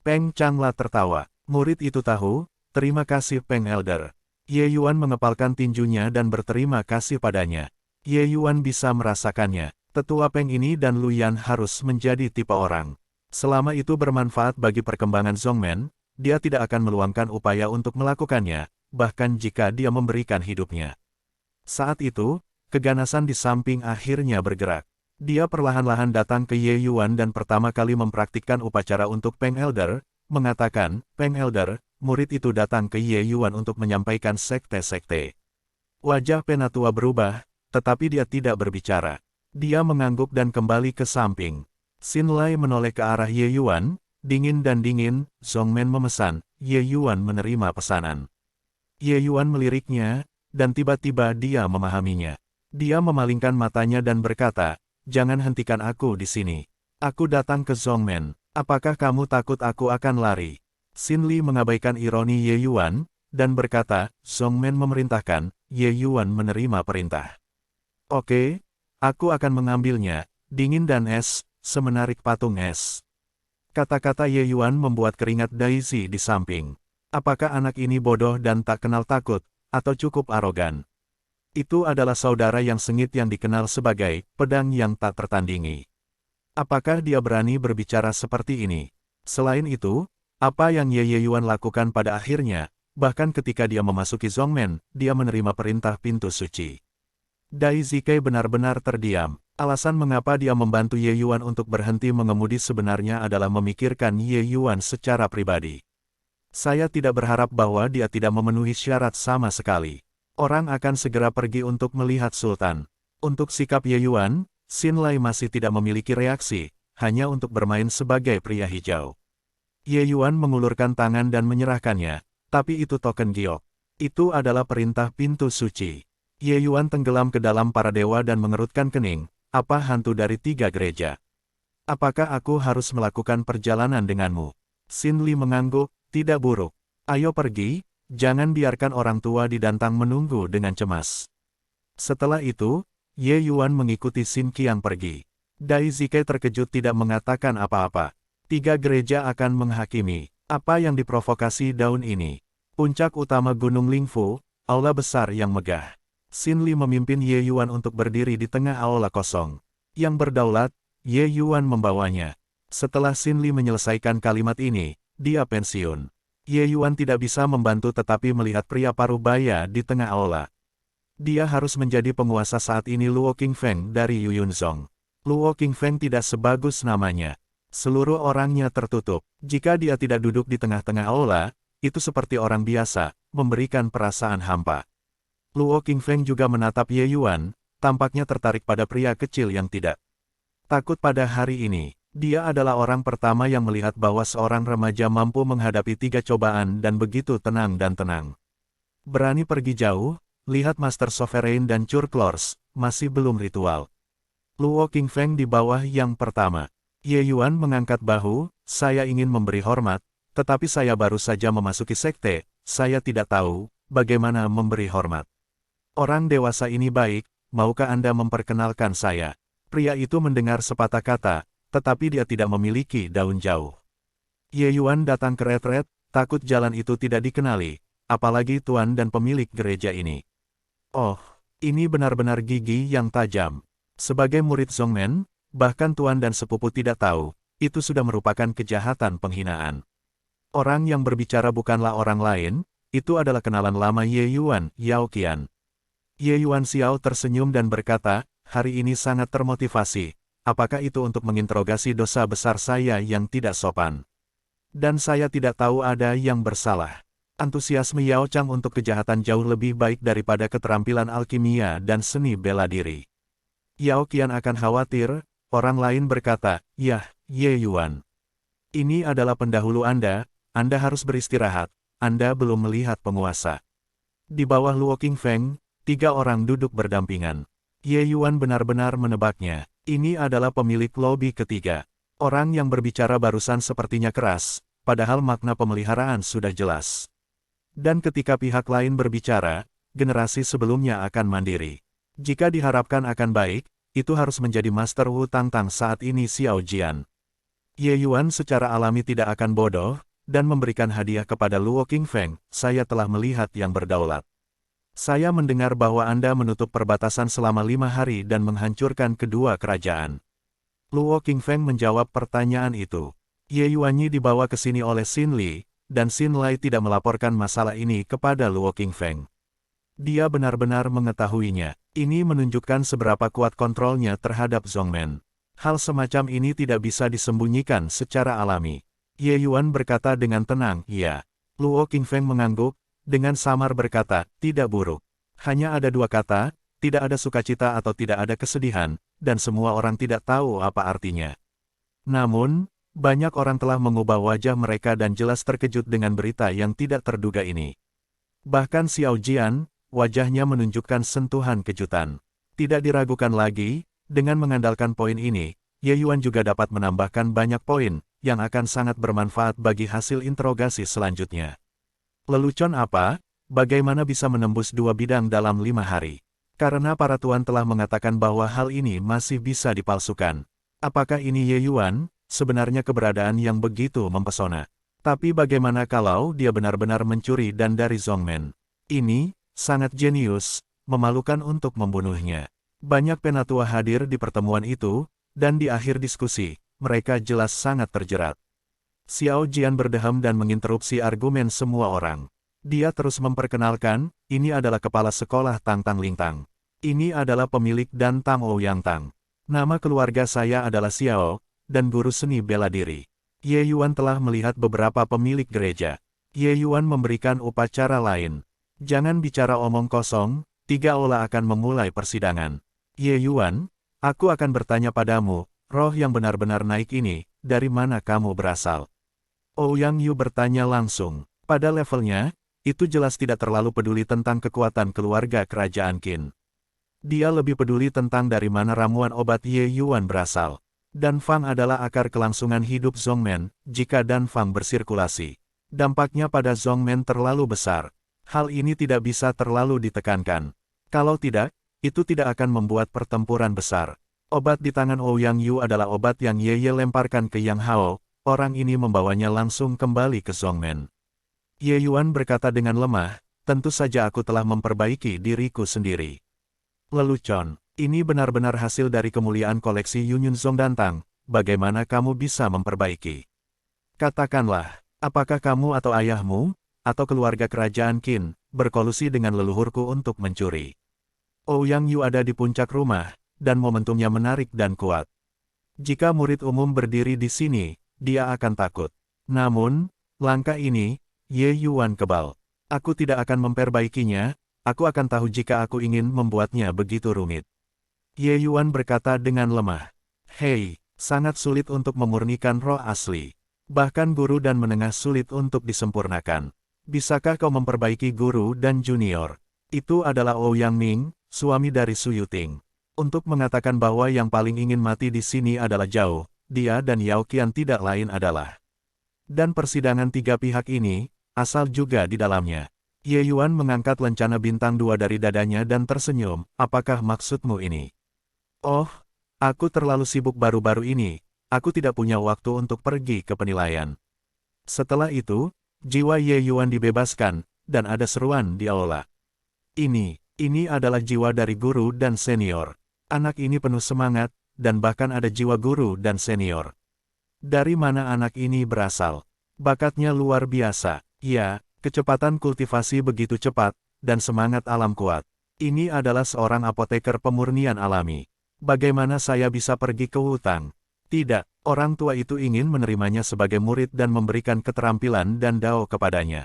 Peng Changla tertawa. Murid itu tahu, terima kasih Peng Elder. Ye Yuan mengepalkan tinjunya dan berterima kasih padanya. Ye Yuan bisa merasakannya. Tetua Peng ini dan Luyan harus menjadi tipe orang Selama itu bermanfaat bagi perkembangan Zhongmen, dia tidak akan meluangkan upaya untuk melakukannya, bahkan jika dia memberikan hidupnya. Saat itu, keganasan di samping akhirnya bergerak. Dia perlahan-lahan datang ke Ye Yuan dan pertama kali mempraktikkan upacara untuk Peng Elder, mengatakan, Peng Elder, murid itu datang ke Ye Yuan untuk menyampaikan sekte-sekte. Wajah Penatua berubah, tetapi dia tidak berbicara. Dia mengangguk dan kembali ke samping. Xin Lai menoleh ke arah Ye Yuan, dingin dan dingin, Zhongmen memesan, Ye Yuan menerima pesanan. Ye Yuan meliriknya, dan tiba-tiba dia memahaminya. Dia memalingkan matanya dan berkata, jangan hentikan aku di sini. Aku datang ke Zhongmen, apakah kamu takut aku akan lari? Xin Li mengabaikan ironi Ye Yuan, dan berkata, Zhongmen memerintahkan, Ye Yuan menerima perintah. Oke, aku akan mengambilnya, dingin dan es, semenarik patung es. Kata-kata Ye Yuan membuat keringat Daisy di samping. Apakah anak ini bodoh dan tak kenal takut, atau cukup arogan? Itu adalah saudara yang sengit yang dikenal sebagai pedang yang tak tertandingi. Apakah dia berani berbicara seperti ini? Selain itu, apa yang Ye Yuan lakukan pada akhirnya, bahkan ketika dia memasuki Zhongmen, dia menerima perintah pintu suci. Dai Zikai benar-benar terdiam. Alasan mengapa dia membantu Ye Yuan untuk berhenti mengemudi sebenarnya adalah memikirkan Ye Yuan secara pribadi. Saya tidak berharap bahwa dia tidak memenuhi syarat sama sekali. Orang akan segera pergi untuk melihat Sultan. Untuk sikap Ye Yuan, Xin Lai masih tidak memiliki reaksi, hanya untuk bermain sebagai pria hijau. Ye Yuan mengulurkan tangan dan menyerahkannya, tapi itu token giok. Itu adalah perintah pintu suci. Ye Yuan tenggelam ke dalam para dewa dan mengerutkan kening. Apa hantu dari 3 gereja? Apakah aku harus melakukan perjalanan denganmu? Xin Li mengangguk, tidak buruk. Ayo pergi, jangan biarkan orang tua di Dantang menunggu dengan cemas. Setelah itu, Ye Yuan mengikuti Xin Qiang pergi. Dai Zikai terkejut tidak mengatakan apa-apa. 3 gereja akan menghakimi. Apa yang diprovokasi daun ini? Puncak utama Gunung Lingfu, aula besar yang megah. Xin Li memimpin Ye Yuan untuk berdiri di tengah aula kosong. Yang berdaulat, Ye Yuan membawanya. Setelah Xin Li menyelesaikan kalimat ini, dia pensiun. Ye Yuan tidak bisa membantu tetapi melihat pria parubaya di tengah aula. Dia harus menjadi penguasa saat ini. Luo Qingfeng dari Yuyunzong. Luo Qingfeng tidak sebagus namanya. Seluruh orangnya tertutup. Jika dia tidak duduk di tengah-tengah aula, itu seperti orang biasa, memberikan perasaan hampa. Luo Qingfeng juga menatap Ye Yuan, tampaknya tertarik pada pria kecil yang tidak takut pada hari ini. Dia adalah orang pertama yang melihat bahwa seorang remaja mampu menghadapi 3 cobaan dan begitu tenang dan tenang. Berani pergi jauh, lihat Master Sovereign dan Curklors, masih belum ritual. Luo Qingfeng di bawah yang pertama. Ye Yuan mengangkat bahu, saya ingin memberi hormat, tetapi saya baru saja memasuki sekte, saya tidak tahu bagaimana memberi hormat. Orang dewasa ini baik, maukah Anda memperkenalkan saya? Pria itu mendengar sepatah kata, tetapi dia tidak memiliki daun jauh. Ye Yuan datang ke retret, takut jalan itu tidak dikenali, apalagi tuan dan pemilik gereja ini. Oh, ini benar-benar gigi yang tajam. Sebagai murid Zhongmen, bahkan tuan dan sepupu tidak tahu, itu sudah merupakan kejahatan penghinaan. Orang yang berbicara bukanlah orang lain, itu adalah kenalan lama Ye Yuan, Yao Qian. Ye Yuan Xiao tersenyum dan berkata, hari ini sangat termotivasi. Apakah itu untuk menginterogasi dosa besar saya yang tidak sopan? Dan saya tidak tahu ada yang bersalah. Antusiasme Yao Chang untuk kejahatan jauh lebih baik daripada keterampilan alkimia dan seni bela diri. Yao Qian akan khawatir, orang lain berkata, yah, Ye Yuan. Ini adalah pendahulu Anda harus beristirahat, Anda belum melihat penguasa. Di bawah Luo Qingfeng, 3 orang duduk berdampingan. Ye Yuan benar-benar menebaknya. Ini adalah pemilik lobi ketiga. Orang yang berbicara barusan sepertinya keras, padahal makna pemeliharaan sudah jelas. Dan ketika pihak lain berbicara, generasi sebelumnya akan mandiri. Jika diharapkan akan baik, itu harus menjadi Master Wu Tangtang saat ini Xiao Jian. Ye Yuan secara alami tidak akan bodoh, dan memberikan hadiah kepada Luo Qingfeng, saya telah melihat yang berdaulat. Saya mendengar bahwa Anda menutup perbatasan selama 5 hari dan menghancurkan kedua kerajaan. Luo Qingfeng menjawab pertanyaan itu. Ye Yuanyi dibawa ke sini oleh Xin Li, dan Xin Lai tidak melaporkan masalah ini kepada Luo Qingfeng. Dia benar-benar mengetahuinya. Ini menunjukkan seberapa kuat kontrolnya terhadap Zhongmen. Hal semacam ini tidak bisa disembunyikan secara alami. Ye Yuan berkata dengan tenang, "Iya." Luo Qingfeng mengangguk, dengan samar berkata, "Tidak buruk. Hanya ada dua kata, tidak ada sukacita atau tidak ada kesedihan, dan semua orang tidak tahu apa artinya." Namun, banyak orang telah mengubah wajah mereka dan jelas terkejut dengan berita yang tidak terduga ini. Bahkan Xiao Jian, wajahnya menunjukkan sentuhan kejutan. Tidak diragukan lagi, dengan mengandalkan poin ini, Ye Yuan juga dapat menambahkan banyak poin, yang akan sangat bermanfaat bagi hasil interogasi selanjutnya. Lelucon apa? Bagaimana bisa menembus 2 bidang dalam 5 hari? Karena para tuan telah mengatakan bahwa hal ini masih bisa dipalsukan. Apakah ini Ye Yuan? Sebenarnya keberadaan yang begitu mempesona. Tapi bagaimana kalau dia benar-benar mencuri dan dari Zhongmen? Ini sangat jenius, memalukan untuk membunuhnya. Banyak penatua hadir di pertemuan itu, dan di akhir diskusi, mereka jelas sangat terjerat. Xiao Jian berdeham dan menginterupsi argumen semua orang. Dia terus memperkenalkan, ini adalah kepala sekolah Tang Tang Lingtang. Ini adalah pemilik dan Tang Ouyang Tang. Nama keluarga saya adalah Xiao, dan guru seni bela diri. Ye Yuan telah melihat beberapa pemilik gereja. Ye Yuan memberikan upacara lain. Jangan bicara omong kosong, 3 ola akan memulai persidangan. Ye Yuan, aku akan bertanya padamu, roh yang benar-benar naik ini, dari mana kamu berasal? Ouyang Yu bertanya langsung. Pada levelnya, itu jelas tidak terlalu peduli tentang kekuatan keluarga kerajaan Qin. Dia lebih peduli tentang dari mana ramuan obat Ye Yuan berasal. Dan Fang adalah akar kelangsungan hidup Zhongmen, jika Dan Fang bersirkulasi. Dampaknya pada Zhongmen terlalu besar. Hal ini tidak bisa terlalu ditekankan. Kalau tidak, itu tidak akan membuat pertempuran besar. Obat di tangan Ouyang Yu adalah obat yang Ye lemparkan ke Yang Hao, orang ini membawanya langsung kembali ke Zhongmen. Ye Yuan berkata dengan lemah, tentu saja aku telah memperbaiki diriku sendiri. Lelucon, ini benar-benar hasil dari kemuliaan koleksi Yunyun Zongdantang, bagaimana kamu bisa memperbaiki? Katakanlah, apakah kamu atau ayahmu, atau keluarga kerajaan Qin, berkolusi dengan leluhurku untuk mencuri? Ouyang Yu ada di puncak rumah, dan momentumnya menarik dan kuat. Jika murid umum berdiri di sini, dia akan takut. Namun, langkah ini, Ye Yuan kebal. Aku tidak akan memperbaikinya, aku akan tahu jika aku ingin membuatnya begitu rumit. Ye Yuan berkata dengan lemah. Hei, sangat sulit untuk memurnikan roh asli. Bahkan guru dan menengah sulit untuk disempurnakan. Bisakah kau memperbaiki guru dan junior? Itu adalah Ouyang Ming, suami dari Su Yuting. Untuk mengatakan bahwa yang paling ingin mati di sini adalah Zhao, dia dan Yao Qian tidak lain adalah. Dan persidangan 3 pihak ini, asal juga di dalamnya. Ye Yuan mengangkat lencana bintang 2 dari dadanya dan tersenyum, apakah maksudmu ini? Oh, aku terlalu sibuk baru-baru ini, aku tidak punya waktu untuk pergi ke penilaian. Setelah itu, jiwa Ye Yuan dibebaskan, dan ada seruan di aula. Ini adalah jiwa dari guru dan senior. Anak ini penuh semangat, dan bahkan ada jiwa guru dan senior. Dari mana anak ini berasal? Bakatnya luar biasa. Ya, kecepatan kultivasi begitu cepat, dan semangat alam kuat. Ini adalah seorang apoteker pemurnian alami. Bagaimana saya bisa pergi ke hutan? Tidak, orang tua itu ingin menerimanya sebagai murid dan memberikan keterampilan dan dao kepadanya.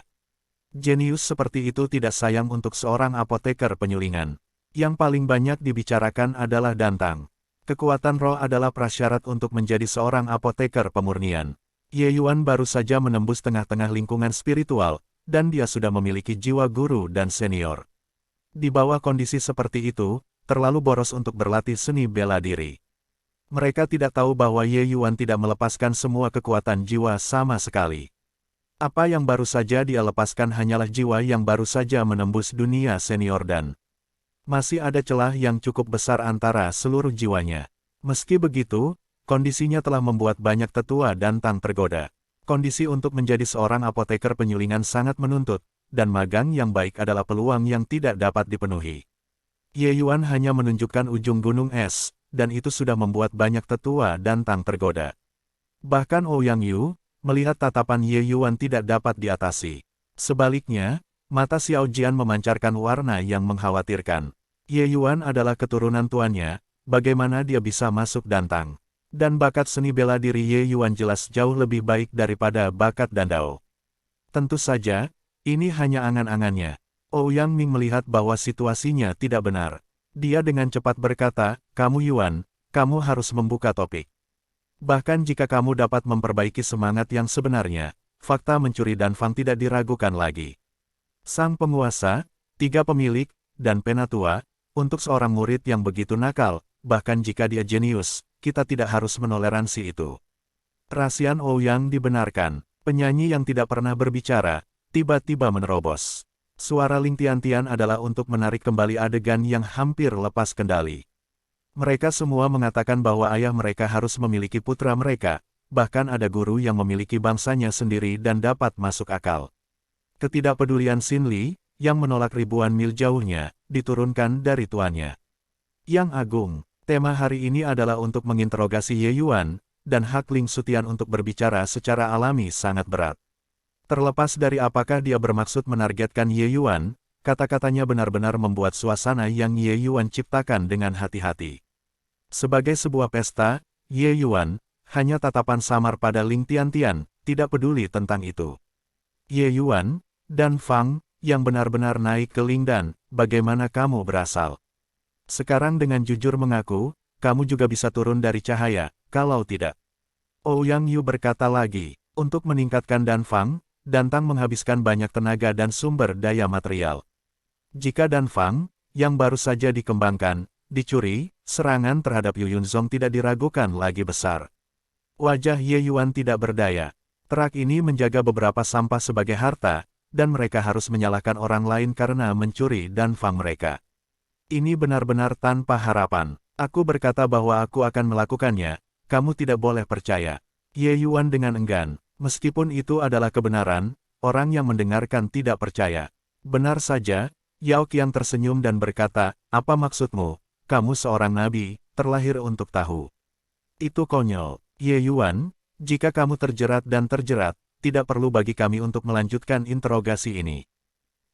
Jenius seperti itu tidak sayang untuk seorang apoteker penyulingan. Yang paling banyak dibicarakan adalah dantang. Kekuatan roh adalah prasyarat untuk menjadi seorang apoteker pemurnian. Ye Yuan baru saja menembus tengah-tengah lingkungan spiritual, dan dia sudah memiliki jiwa guru dan senior. Di bawah kondisi seperti itu, terlalu boros untuk berlatih seni bela diri. Mereka tidak tahu bahwa Ye Yuan tidak melepaskan semua kekuatan jiwa sama sekali. Apa yang baru saja dia lepaskan hanyalah jiwa yang baru saja menembus dunia senior dan masih ada celah yang cukup besar antara seluruh jiwanya. Meski begitu, kondisinya telah membuat banyak tetua dan tang tergoda. Kondisi untuk menjadi seorang apoteker penyulingan sangat menuntut, dan magang yang baik adalah peluang yang tidak dapat dipenuhi. Ye Yuan hanya menunjukkan ujung gunung es, dan itu sudah membuat banyak tetua dan tang tergoda. Bahkan Ouyang Yu, melihat tatapan Ye Yuan tidak dapat diatasi. Sebaliknya, mata Xiao Jian memancarkan warna yang mengkhawatirkan. Ye Yuan adalah keturunan tuannya, bagaimana dia bisa masuk dantang? Dan bakat seni bela diri Ye Yuan jelas jauh lebih baik daripada bakat Dandao. Tentu saja, ini hanya angan-angannya. Ouyang Ming melihat bahwa situasinya tidak benar. Dia dengan cepat berkata, "Kamu Yuan, kamu harus membuka topik. Bahkan jika kamu dapat memperbaiki semangat yang sebenarnya, fakta mencuri Danfang tidak diragukan lagi." Sang penguasa, 3 pemilik, dan penatua, untuk seorang murid yang begitu nakal, bahkan jika dia jenius, kita tidak harus menoleransi itu. Rahasian Ouyang dibenarkan. Penyanyi yang tidak pernah berbicara, tiba-tiba menerobos. Suara Ling Tiantian adalah untuk menarik kembali adegan yang hampir lepas kendali. Mereka semua mengatakan bahwa ayah mereka harus memiliki putra mereka, bahkan ada guru yang memiliki bangsanya sendiri dan dapat masuk akal. Ketidakpedulian Xin Li, yang menolak ribuan mil jauhnya, diturunkan dari tuannya. Yang Agung, tema hari ini adalah untuk menginterogasi Ye Yuan, dan hak Ling Sutian untuk berbicara secara alami sangat berat. Terlepas dari apakah dia bermaksud menargetkan Ye Yuan, kata-katanya benar-benar membuat suasana yang Ye Yuan ciptakan dengan hati-hati. Sebagai sebuah pesta, Ye Yuan, hanya tatapan samar pada Ling Tiantian, tidak peduli tentang itu. Ye Yuan, dan Fang, yang benar-benar naik ke Ling Dan, bagaimana kamu berasal? Sekarang dengan jujur mengaku, kamu juga bisa turun dari cahaya, kalau tidak. Ouyang Yu berkata lagi, untuk meningkatkan Danfang, Dantang menghabiskan banyak tenaga dan sumber daya material. Jika Danfang, yang baru saja dikembangkan, dicuri, serangan terhadap Yu Yunzong tidak diragukan lagi besar. Wajah Ye Yuan tidak berdaya. Terak ini menjaga beberapa sampah sebagai harta, dan mereka harus menyalahkan orang lain karena mencuri Danfang mereka. Ini benar-benar tanpa harapan. Aku berkata bahwa aku akan melakukannya, kamu tidak boleh percaya. Ye Yuan dengan enggan, meskipun itu adalah kebenaran, orang yang mendengarkan tidak percaya. Benar saja, Yao Qian tersenyum dan berkata, apa maksudmu? Kamu seorang nabi, terlahir untuk tahu. Itu konyol. Ye Yuan, jika kamu terjerat dan terjerat, tidak perlu bagi kami untuk melanjutkan interogasi ini.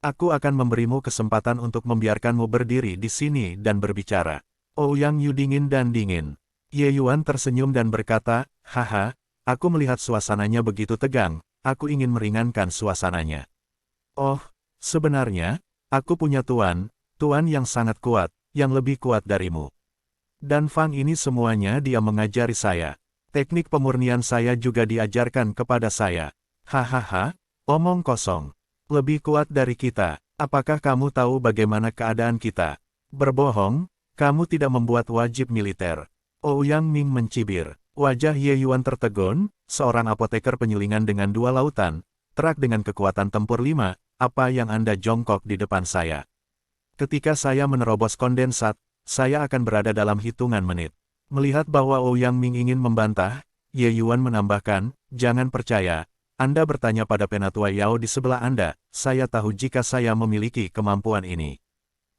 Aku akan memberimu kesempatan untuk membiarkanmu berdiri di sini dan berbicara. Ouyang Yu dingin dan dingin. Ye Yuan tersenyum dan berkata, haha, aku melihat suasananya begitu tegang, aku ingin meringankan suasananya. Oh, sebenarnya, aku punya tuan yang sangat kuat, yang lebih kuat darimu. Dan Fang ini semuanya dia mengajari saya. Teknik pemurnian saya juga diajarkan kepada saya. Hahaha, omong kosong. Lebih kuat dari kita. Apakah kamu tahu bagaimana keadaan kita? Berbohong, kamu tidak membuat wajib militer. Ouyang Ming mencibir. Wajah Ye Yuan tertegun, seorang apoteker penyulingan dengan 2 lautan, terak dengan kekuatan tempur 5, apa yang Anda jongkok di depan saya? Ketika saya menerobos kondensat, saya akan berada dalam hitungan menit. Melihat bahwa Ouyang Ming ingin membantah, Ye Yuan menambahkan, jangan percaya, Anda bertanya pada penatua Yao di sebelah Anda, saya tahu jika saya memiliki kemampuan ini.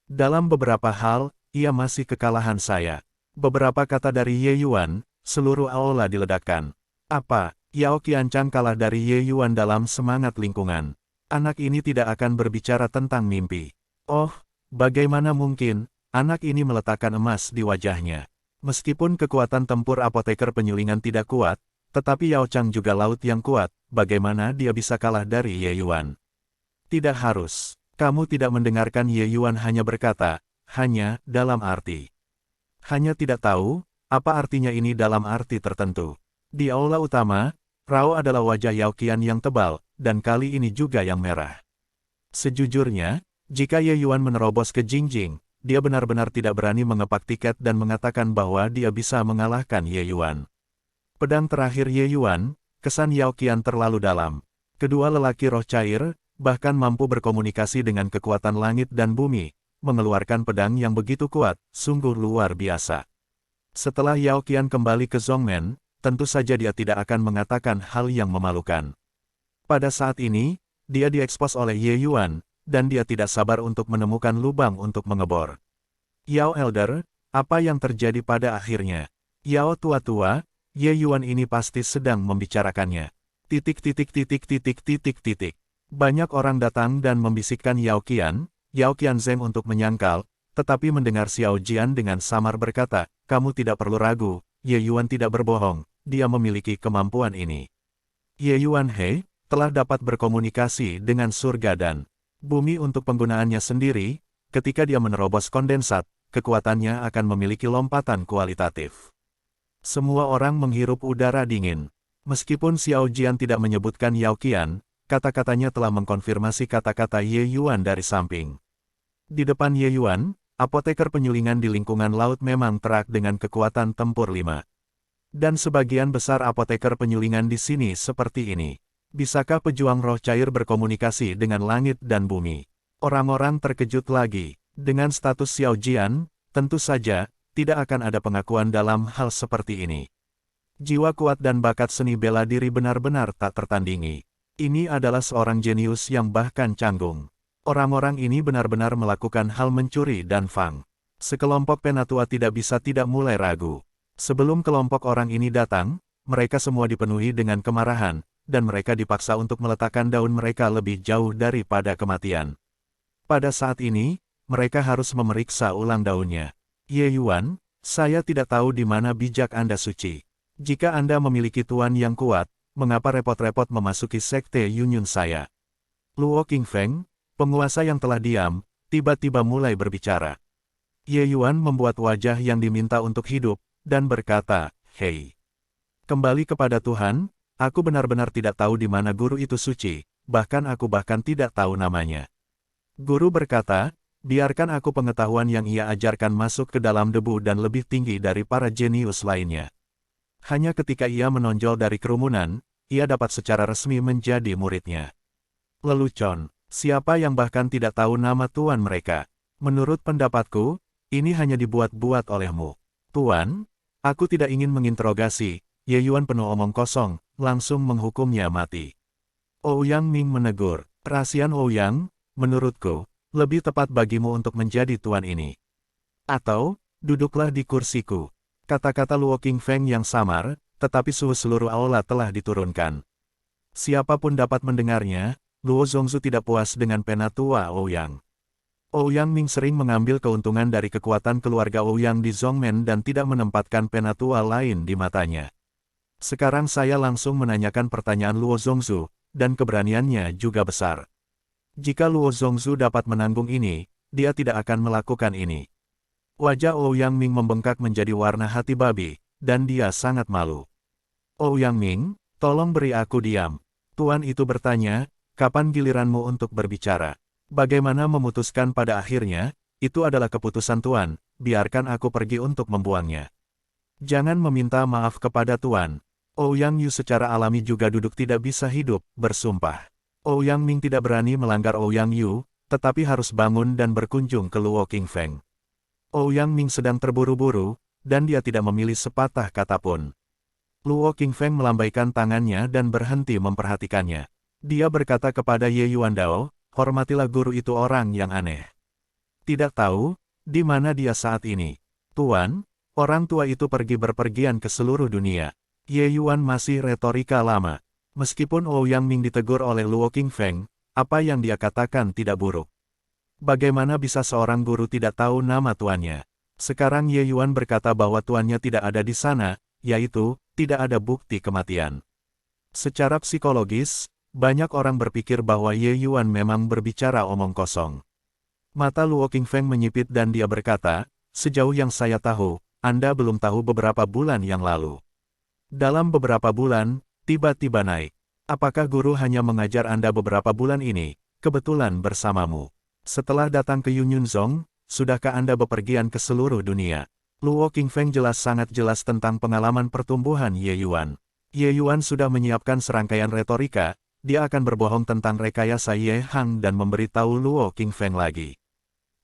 Dalam beberapa hal, ia masih kekalahan saya. Beberapa kata dari Ye Yuan, seluruh aula diledakkan. Apa, Yao Qianchang kalah dari Ye Yuan dalam semangat lingkungan? Anak ini tidak akan berbicara tentang mimpi. Oh, bagaimana mungkin, anak ini meletakkan emas di wajahnya. Meskipun kekuatan tempur apoteker penyulingan tidak kuat, tetapi Yao Chang juga laut yang kuat, bagaimana dia bisa kalah dari Ye Yuan? Tidak harus. Kamu tidak mendengarkan Ye Yuan hanya berkata, hanya, dalam arti. Hanya tidak tahu, apa artinya ini dalam arti tertentu. Di aula utama, Rao adalah wajah Yao Qian yang tebal, dan kali ini juga yang merah. Sejujurnya, jika Ye Yuan menerobos ke Jingjing, dia benar-benar tidak berani mengepak tiket dan mengatakan bahwa dia bisa mengalahkan Ye Yuan. Pedang terakhir Ye Yuan, kesan Yao Qian terlalu dalam. Kedua lelaki roh cair, bahkan mampu berkomunikasi dengan kekuatan langit dan bumi, mengeluarkan pedang yang begitu kuat, sungguh luar biasa. Setelah Yao Qian kembali ke Zhongmen, tentu saja dia tidak akan mengatakan hal yang memalukan. Pada saat ini, dia diekspos oleh Ye Yuan, dan dia tidak sabar untuk menemukan lubang untuk mengebor. Yao Elder, apa yang terjadi pada akhirnya? Yao tua-tua, Ye Yuan ini pasti sedang membicarakannya. Titik titik titik titik titik titik. Banyak orang datang dan membisikkan Yao Qianzheng untuk menyangkal, tetapi mendengar Xiao Jian dengan samar berkata, kamu tidak perlu ragu, Ye Yuan tidak berbohong, dia memiliki kemampuan ini. Ye Yuan He telah dapat berkomunikasi dengan surga dan bumi untuk penggunaannya sendiri, ketika dia menerobos kondensat, kekuatannya akan memiliki lompatan kualitatif. Semua orang menghirup udara dingin. Meskipun Xiao Jian tidak menyebutkan Yao Qian, kata-katanya telah mengkonfirmasi kata-kata Ye Yuan dari samping. Di depan Ye Yuan, apoteker penyulingan di lingkungan laut memang terak dengan kekuatan tempur 5. Dan sebagian besar apoteker penyulingan di sini seperti ini. Bisakah pejuang roh cair berkomunikasi dengan langit dan bumi? Orang-orang terkejut lagi. Dengan status Xiao Jian, tentu saja, tidak akan ada pengakuan dalam hal seperti ini. Jiwa kuat dan bakat seni bela diri benar-benar tak tertandingi. Ini adalah seorang jenius yang bahkan canggung. Orang-orang ini benar-benar melakukan hal mencuri dan fang. Sekelompok penatua tidak bisa tidak mulai ragu. Sebelum kelompok orang ini datang, mereka semua dipenuhi dengan kemarahan, dan mereka dipaksa untuk meletakkan daun mereka lebih jauh daripada kematian. Pada saat ini, mereka harus memeriksa ulang daunnya. Ye Yuan, saya tidak tahu di mana bijak Anda suci. Jika Anda memiliki tuan yang kuat, mengapa repot-repot memasuki sekte Yunyun saya? Luo Qingfeng, penguasa yang telah diam, tiba-tiba mulai berbicara. Ye Yuan membuat wajah yang diminta untuk hidup, dan berkata, hei. Kembali kepada Tuhan, aku benar-benar tidak tahu di mana guru itu suci, bahkan aku tidak tahu namanya. Guru berkata, biarkan aku pengetahuan yang ia ajarkan masuk ke dalam debu dan lebih tinggi dari para jenius lainnya. Hanya ketika ia menonjol dari kerumunan, ia dapat secara resmi menjadi muridnya. Lelucon, siapa yang bahkan tidak tahu nama tuan mereka? Menurut pendapatku, ini hanya dibuat-buat olehmu. Tuan, aku tidak ingin menginterogasi. Ye Yuan penuh omong kosong, langsung menghukumnya mati. Ouyang Ming menegur, Rasian Ouyang, menurutku, lebih tepat bagimu untuk menjadi tuan ini. Atau, duduklah di kursiku. Kata-kata Luo Qingfeng yang samar, tetapi suhu seluruh aula telah diturunkan. Siapapun dapat mendengarnya, Luo Zongzu tidak puas dengan penatua Ouyang. Ouyang Ming sering mengambil keuntungan dari kekuatan keluarga Ouyang di Zongmen dan tidak menempatkan penatua lain di matanya. Sekarang saya langsung menanyakan pertanyaan Luo Zongzu, dan keberaniannya juga besar. Jika Luo Zongzu dapat menanggung ini, dia tidak akan melakukan ini. Wajah Ouyang Ming membengkak menjadi warna hati babi, dan dia sangat malu. Ouyang Ming, tolong beri aku diam. Tuan itu bertanya, kapan giliranmu untuk berbicara? Bagaimana memutuskan pada akhirnya, itu adalah keputusan Tuan, biarkan aku pergi untuk membuangnya. Jangan meminta maaf kepada Tuan. Ouyang Yu secara alami juga duduk tidak bisa hidup, bersumpah. Ouyang Ming tidak berani melanggar Ouyang Yu, tetapi harus bangun dan berkunjung ke Luo Qingfeng. Ouyang Ming sedang terburu-buru, dan dia tidak memilih sepatah kata pun. Luo Qingfeng melambaikan tangannya dan berhenti memperhatikannya. Dia berkata kepada Ye Yuandao, hormatilah guru itu orang yang aneh. Tidak tahu, di mana dia saat ini. Tuan, orang tua itu pergi berpergian ke seluruh dunia. Ye Yuan masih retorika lama. Meskipun Ouyang Ming ditegur oleh Luo Qingfeng, apa yang dia katakan tidak buruk. Bagaimana bisa seorang guru tidak tahu nama tuannya? Sekarang Ye Yuan berkata bahwa tuannya tidak ada di sana, yaitu, tidak ada bukti kematian. Secara psikologis, banyak orang berpikir bahwa Ye Yuan memang berbicara omong kosong. Mata Luo Qingfeng menyipit dan dia berkata, sejauh yang saya tahu, Anda belum tahu beberapa bulan yang lalu. Dalam beberapa bulan, tiba-tiba naik. Apakah guru hanya mengajar Anda beberapa bulan ini, kebetulan bersamamu? Setelah datang ke Yunyunzong, sudahkah Anda bepergian ke seluruh dunia? Luo Qingfeng sangat jelas tentang pengalaman pertumbuhan Ye Yuan. Ye Yuan sudah menyiapkan serangkaian retorika, dia akan berbohong tentang rekayasa Ye Hang dan memberitahu Luo Qingfeng lagi.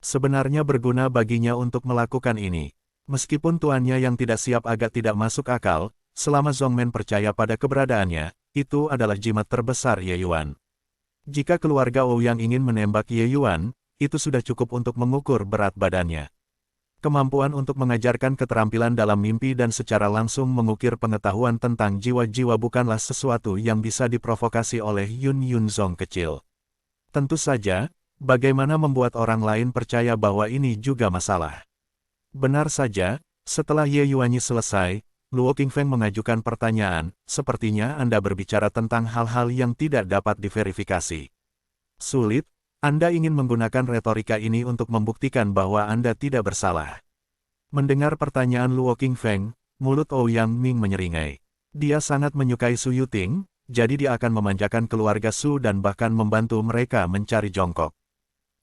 Sebenarnya berguna baginya untuk melakukan ini. Meskipun tuannya yang tidak siap agak tidak masuk akal, selama Zongmen percaya pada keberadaannya, itu adalah jimat terbesar Ye Yuan. Jika keluarga Ouyang ingin menembak Ye Yuan, itu sudah cukup untuk mengukur berat badannya. Kemampuan untuk mengajarkan keterampilan dalam mimpi dan secara langsung mengukir pengetahuan tentang jiwa-jiwa bukanlah sesuatu yang bisa diprovokasi oleh Yun Yunzong kecil. Tentu saja, bagaimana membuat orang lain percaya bahwa ini juga masalah? Benar saja, setelah Ye Yuanyi selesai, Luo Qingfeng mengajukan pertanyaan, sepertinya Anda berbicara tentang hal-hal yang tidak dapat diverifikasi. Sulit? Anda ingin menggunakan retorika ini untuk membuktikan bahwa Anda tidak bersalah. Mendengar pertanyaan Luo Qingfeng, mulut Ouyang Ming menyeringai. Dia sangat menyukai Su Yuting, jadi dia akan memanjakan keluarga Su dan bahkan membantu mereka mencari jongkok.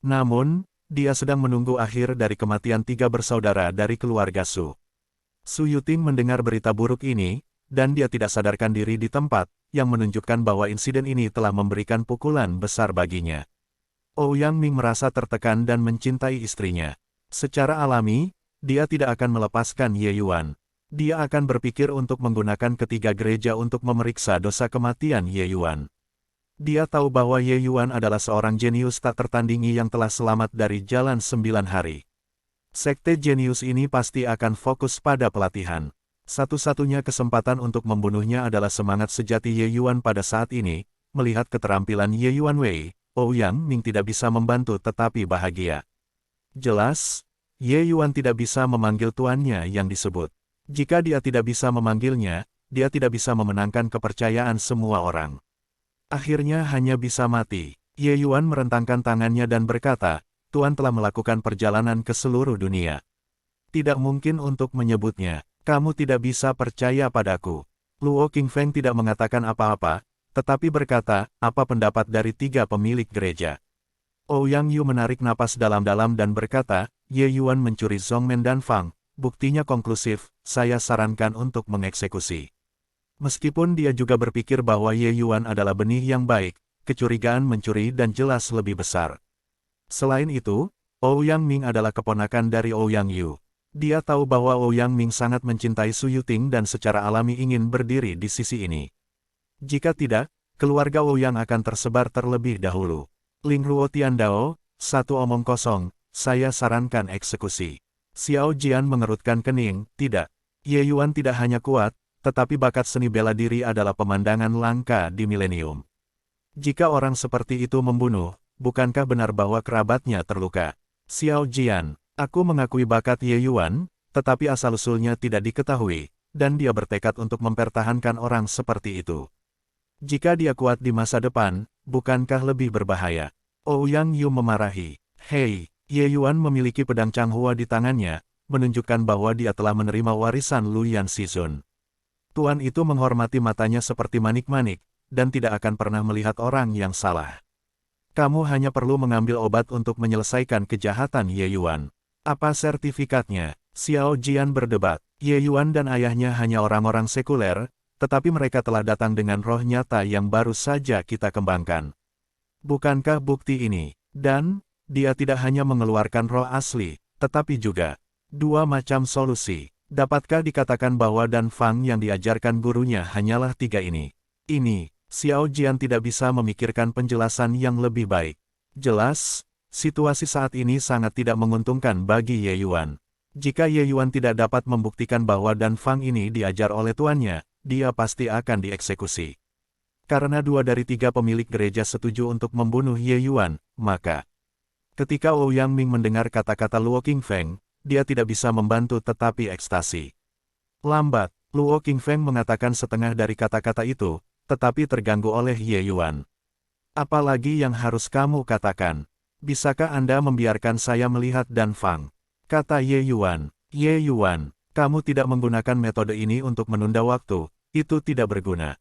Namun, dia sedang menunggu akhir dari kematian 3 bersaudara dari keluarga Su. Su Yuting mendengar berita buruk ini, dan dia tidak sadarkan diri di tempat, yang menunjukkan bahwa insiden ini telah memberikan pukulan besar baginya. Ouyang Ming merasa tertekan dan mencintai istrinya. Secara alami, dia tidak akan melepaskan Ye Yuan. Dia akan berpikir untuk menggunakan ketiga gereja untuk memeriksa dosa kematian Ye Yuan. Dia tahu bahwa Ye Yuan adalah seorang jenius tak tertandingi yang telah selamat dari jalan 9 hari. Sekte jenius ini pasti akan fokus pada pelatihan. Satu-satunya kesempatan untuk membunuhnya adalah semangat sejati Ye Yuan pada saat ini. Melihat keterampilan Ye Yuan Wei, Ouyang Ming tidak bisa membantu tetapi bahagia. Jelas, Ye Yuan tidak bisa memanggil tuannya yang disebut. Jika dia tidak bisa memanggilnya, dia tidak bisa memenangkan kepercayaan semua orang. Akhirnya hanya bisa mati. Ye Yuan merentangkan tangannya dan berkata, Tuan telah melakukan perjalanan ke seluruh dunia. Tidak mungkin untuk menyebutnya. Kamu tidak bisa percaya padaku. Luo Qingfeng tidak mengatakan apa-apa, tetapi berkata, apa pendapat dari 3 pemilik gereja? Ouyang Yu menarik napas dalam-dalam dan berkata, Ye Yuan mencuri Zongmen dan Fang, buktinya konklusif, saya sarankan untuk mengeksekusi. Meskipun dia juga berpikir bahwa Ye Yuan adalah benih yang baik, kecurigaan mencuri dan jelas lebih besar. Selain itu, Ouyang Ming adalah keponakan dari Ouyang Yu. Dia tahu bahwa Ouyang Ming sangat mencintai Su Yuting dan secara alami ingin berdiri di sisi ini. Jika tidak, keluarga Ouyang akan tersebar terlebih dahulu. Ling Ruo Tiandao, 1 omong kosong, saya sarankan eksekusi. Xiao Jian mengerutkan kening, tidak. Ye Yuan tidak hanya kuat, tetapi bakat seni bela diri adalah pemandangan langka di milenium. Jika orang seperti itu membunuh, bukankah benar bahwa kerabatnya terluka? Xiao Jian, aku mengakui bakat Ye Yuan, tetapi asal-usulnya tidak diketahui, dan dia bertekad untuk mempertahankan orang seperti itu. Jika dia kuat di masa depan, bukankah lebih berbahaya? Ouyang Yu memarahi. Hei, Ye Yuan memiliki pedang Changhua di tangannya, menunjukkan bahwa dia telah menerima warisan Luyan Shizun. Tuan itu menghormati matanya seperti manik-manik, dan tidak akan pernah melihat orang yang salah. Kamu hanya perlu mengambil obat untuk menyelesaikan kejahatan Ye Yuan. Apa sertifikatnya? Xiao Jian berdebat. Ye Yuan dan ayahnya hanya orang-orang sekuler, tetapi mereka telah datang dengan roh nyata yang baru saja kita kembangkan. Bukankah bukti ini? Dan, dia tidak hanya mengeluarkan roh asli, tetapi juga 2 macam solusi. Dapatkah dikatakan bahwa Dan Fang yang diajarkan gurunya hanyalah 3 ini? Ini, Xiao Jian tidak bisa memikirkan penjelasan yang lebih baik. Jelas, situasi saat ini sangat tidak menguntungkan bagi Ye Yuan. Jika Ye Yuan tidak dapat membuktikan bahwa Dan Fang ini diajar oleh tuannya, dia pasti akan dieksekusi. Karena 2 dari 3 pemilik gereja setuju untuk membunuh Ye Yuan, maka ketika Ouyang Ming mendengar kata-kata Luo Qingfeng, dia tidak bisa membantu tetapi ekstasi. Lambat, Luo Qingfeng mengatakan setengah dari kata-kata itu, tetapi terganggu oleh Ye Yuan. Apalagi yang harus kamu katakan? Bisakah Anda membiarkan saya melihat Dan Fang? Kata Ye Yuan. Ye Yuan, kamu tidak menggunakan metode ini untuk menunda waktu, itu tidak berguna.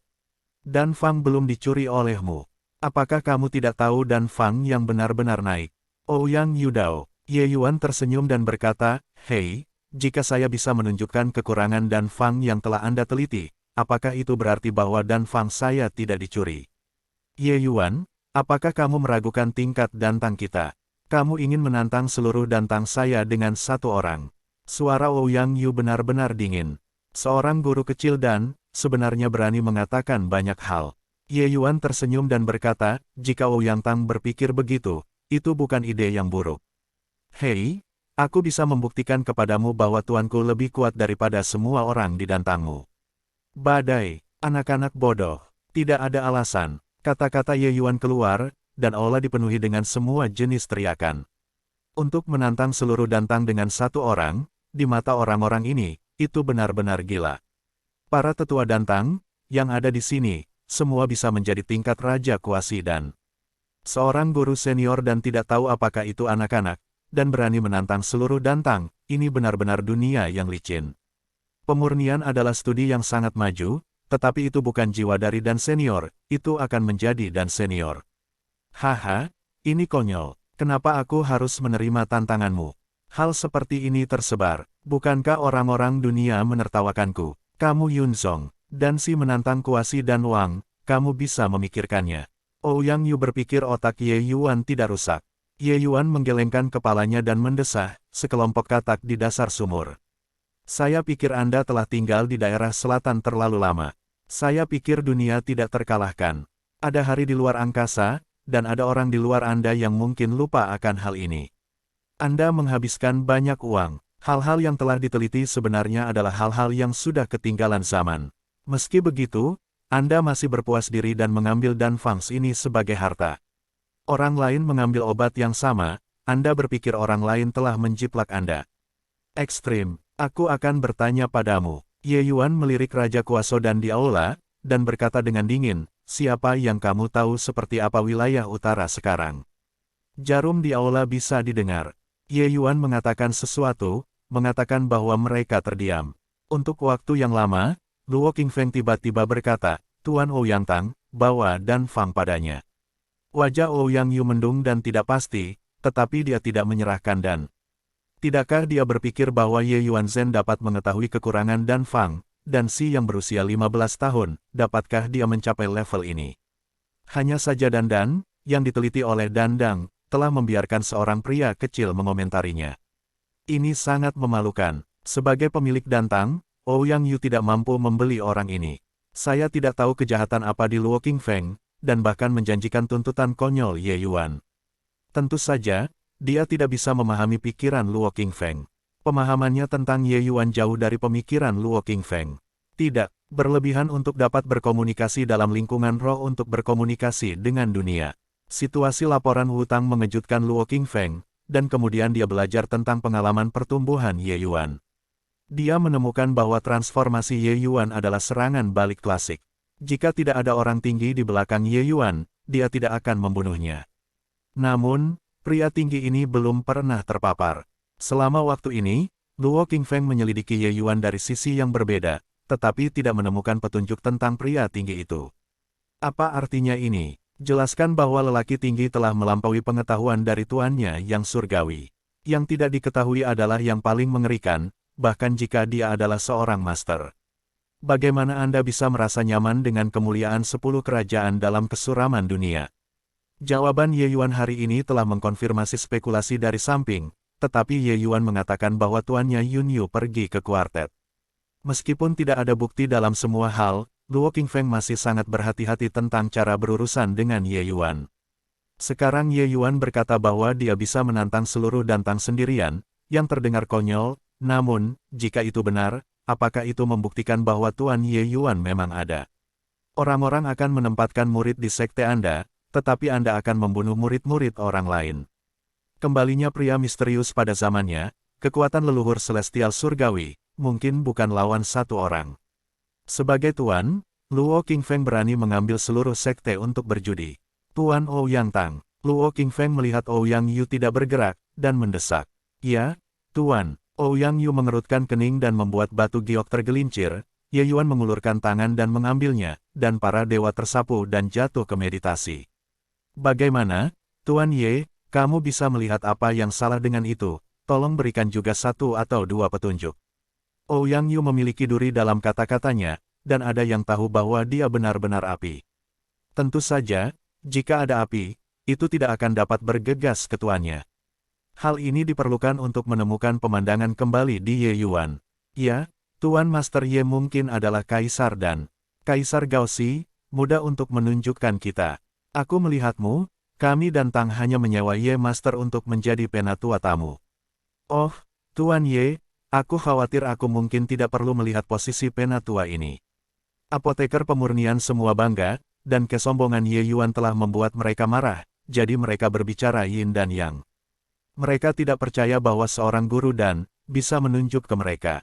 Dan Fang belum dicuri olehmu. Apakah kamu tidak tahu Dan Fang yang benar-benar naik? Ouyang Yudao. Ye Yuan tersenyum dan berkata, hei, jika saya bisa menunjukkan kekurangan Dan Fang yang telah Anda teliti, apakah itu berarti bahwa Dan Fang saya tidak dicuri? Ye Yuan, apakah kamu meragukan tingkat dantang kita? Kamu ingin menantang seluruh dantang saya dengan 1 orang. Suara Ouyang Yu benar-benar dingin. Seorang guru kecil dan, sebenarnya berani mengatakan banyak hal. Ye Yuan tersenyum dan berkata, jika Ouyang Tang berpikir begitu, itu bukan ide yang buruk. Hei, Aku bisa membuktikan kepadamu bahwa tuanku lebih kuat daripada semua orang di dantangmu. Badai, anak-anak bodoh. Tidak ada alasan. Kata-kata Ye Yuan keluar, dan aula dipenuhi dengan semua jenis teriakan. Untuk menantang seluruh dantang dengan satu orang, di mata orang-orang ini, itu benar-benar gila. Para tetua dantang, yang ada di sini, semua bisa menjadi tingkat raja kuasi dan seorang guru senior dan tidak tahu apakah itu anak-anak, dan berani menantang seluruh dantang, ini benar-benar dunia yang licin. Pemurnian adalah studi yang sangat maju, tetapi itu bukan jiwa dari dan senior, itu akan menjadi dan senior. Haha, ini konyol, kenapa aku harus menerima tantanganmu? Hal seperti ini tersebar, bukankah orang-orang dunia menertawakanku? Kamu Yunzong, dan si menantang Kuasi dan Wang, kamu bisa memikirkannya. Ouyang Yu berpikir otak Ye Yuan tidak rusak. Ye Yuan menggelengkan kepalanya dan mendesah, sekelompok katak di dasar sumur. Saya pikir Anda telah tinggal di daerah selatan terlalu lama. Saya pikir dunia tidak terkalahkan. Ada hari di luar angkasa, dan ada orang di luar Anda yang mungkin lupa akan hal ini. Anda menghabiskan banyak uang. Hal-hal yang telah diteliti sebenarnya adalah hal-hal yang sudah ketinggalan zaman. Meski begitu, Anda masih berpuas diri dan mengambil Danfangs ini sebagai harta. Orang lain mengambil obat yang sama, Anda berpikir orang lain telah menjiplak Anda. Ekstrim, aku akan bertanya padamu. Ye Yuan melirik Raja Kuaso dan di aula, dan berkata dengan dingin, siapa yang kamu tahu seperti apa wilayah utara sekarang? Jarum di aula bisa didengar. Ye Yuan mengatakan sesuatu, mengatakan bahwa mereka terdiam. Untuk waktu yang lama, Luo Qingfeng tiba-tiba berkata, Tuan Ouyang Tang, bawa Danfang padanya. Wajah Ouyang Yu mendung dan tidak pasti, tetapi dia tidak menyerahkan dan. Tidakkah dia berpikir bahwa Ye Yuan Zhen dapat mengetahui kekurangan Danfang, dan si yang berusia 15 tahun, dapatkah dia mencapai level ini? Hanya saja Dandan, yang diteliti oleh Dandang, telah membiarkan seorang pria kecil mengomentarinya. Ini sangat memalukan. Sebagai pemilik Dantang, Ouyang Yu tidak mampu membeli orang ini. Saya tidak tahu kejahatan apa di Luo Qingfeng, dan bahkan menjanjikan tuntutan konyol Ye Yuan. Tentu saja, dia tidak bisa memahami pikiran Luo Qingfeng. Pemahamannya tentang Ye Yuan jauh dari pemikiran Luo Qingfeng. Tidak, berlebihan untuk dapat berkomunikasi dalam lingkungan roh untuk berkomunikasi dengan dunia. Situasi laporan hutang mengejutkan Luo Qingfeng, dan kemudian dia belajar tentang pengalaman pertumbuhan Ye Yuan. Dia menemukan bahwa transformasi Ye Yuan adalah serangan balik klasik. Jika tidak ada orang tinggi di belakang Ye Yuan, dia tidak akan membunuhnya. Namun, pria tinggi ini belum pernah terpapar. Selama waktu ini, Luo Qingfeng menyelidiki Ye Yuan dari sisi yang berbeda, tetapi tidak menemukan petunjuk tentang pria tinggi itu. Apa artinya ini? Jelaskan bahwa lelaki tinggi telah melampaui pengetahuan dari tuannya yang surgawi. Yang tidak diketahui adalah yang paling mengerikan, bahkan jika dia adalah seorang master. Bagaimana Anda bisa merasa nyaman dengan kemuliaan 10 kerajaan dalam kesuraman dunia? Jawaban Ye Yuan hari ini telah mengkonfirmasi spekulasi dari samping, tetapi Ye Yuan mengatakan bahwa tuannya Yun Yu pergi ke kuartet. Meskipun tidak ada bukti dalam semua hal, Luo Qingfeng masih sangat berhati-hati tentang cara berurusan dengan Ye Yuan. Sekarang Ye Yuan berkata bahwa dia bisa menantang seluruh Dantang sendirian, yang terdengar konyol, namun, jika itu benar, apakah itu membuktikan bahwa Tuan Ye Yuan memang ada? Orang-orang akan menempatkan murid di sekte Anda, tetapi Anda akan membunuh murid-murid orang lain. Kembalinya pria misterius pada zamannya, kekuatan leluhur celestial surgawi, mungkin bukan lawan satu orang. Sebagai tuan, Luo Qingfeng berani mengambil seluruh sekte untuk berjudi. Tuan Ouyang Tang, Luo Qingfeng melihat Ouyang Yu tidak bergerak, dan mendesak. Ya, Tuan. Ouyang Yu mengerutkan kening dan membuat batu giok tergelincir. Ye Yuan mengulurkan tangan dan mengambilnya, dan para dewa tersapu dan jatuh ke meditasi. Bagaimana, Tuan Ye, kamu bisa melihat apa yang salah dengan itu? Tolong berikan juga satu atau dua petunjuk. Ouyang Yu memiliki duri dalam kata-katanya, dan ada yang tahu bahwa dia benar-benar api. Tentu saja, jika ada api, itu tidak akan dapat bergegas ke tuannya. Hal ini diperlukan untuk menemukan pemandangan kembali di Ye Yuan. Ya, Tuan Master Ye mungkin adalah Kaisar dan Kaisar Gaoxi, mudah untuk menunjukkan kita. Aku melihatmu, kami dan Tang hanya menyewa Ye Master untuk menjadi penatua tamu. Oh, Tuan Ye, aku khawatir aku mungkin tidak perlu melihat posisi penatua ini. Apoteker pemurnian semua bangga, dan kesombongan Ye Yuan telah membuat mereka marah, jadi mereka berbicara yin dan yang. Mereka tidak percaya bahwa seorang guru dan bisa menunjuk ke mereka.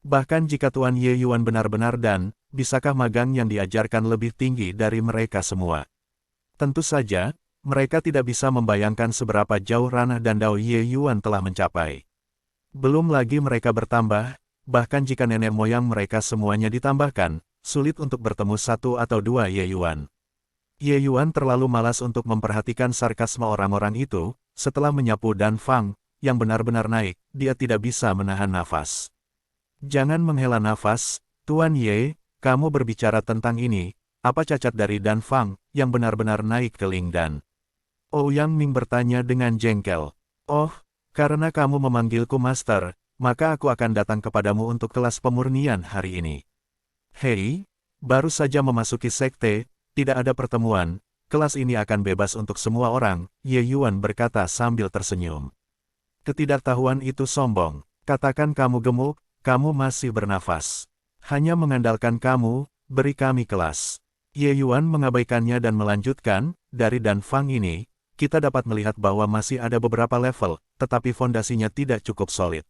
Bahkan jika Tuan Ye Yuan benar-benar dan, bisakah magang yang diajarkan lebih tinggi dari mereka semua? Tentu saja, mereka tidak bisa membayangkan seberapa jauh ranah dan dao Ye Yuan telah mencapai. Belum lagi mereka bertambah, bahkan jika nenek moyang mereka semuanya ditambahkan, sulit untuk bertemu satu atau dua Ye Yuan. Ye Yuan terlalu malas untuk memperhatikan sarkasme orang-orang itu, setelah menyapu Dan Fang, yang benar-benar naik, dia tidak bisa menahan nafas. Jangan menghela nafas, Tuan Ye, kamu berbicara tentang ini, apa cacat dari Dan Fang, yang benar-benar naik ke Ling Dan? Ouyang Ming bertanya dengan jengkel. Oh, karena kamu memanggilku Master, maka aku akan datang kepadamu untuk kelas pemurnian hari ini. Hei, baru saja memasuki sekte, tidak ada pertemuan, kelas ini akan bebas untuk semua orang, Ye Yuan berkata sambil tersenyum. Ketidaktahuan itu sombong, katakan kamu gemuk, kamu masih bernafas. Hanya mengandalkan kamu, beri kami kelas. Ye Yuan mengabaikannya dan melanjutkan, dari Dan Fang ini, kita dapat melihat bahwa masih ada beberapa level, tetapi fondasinya tidak cukup solid.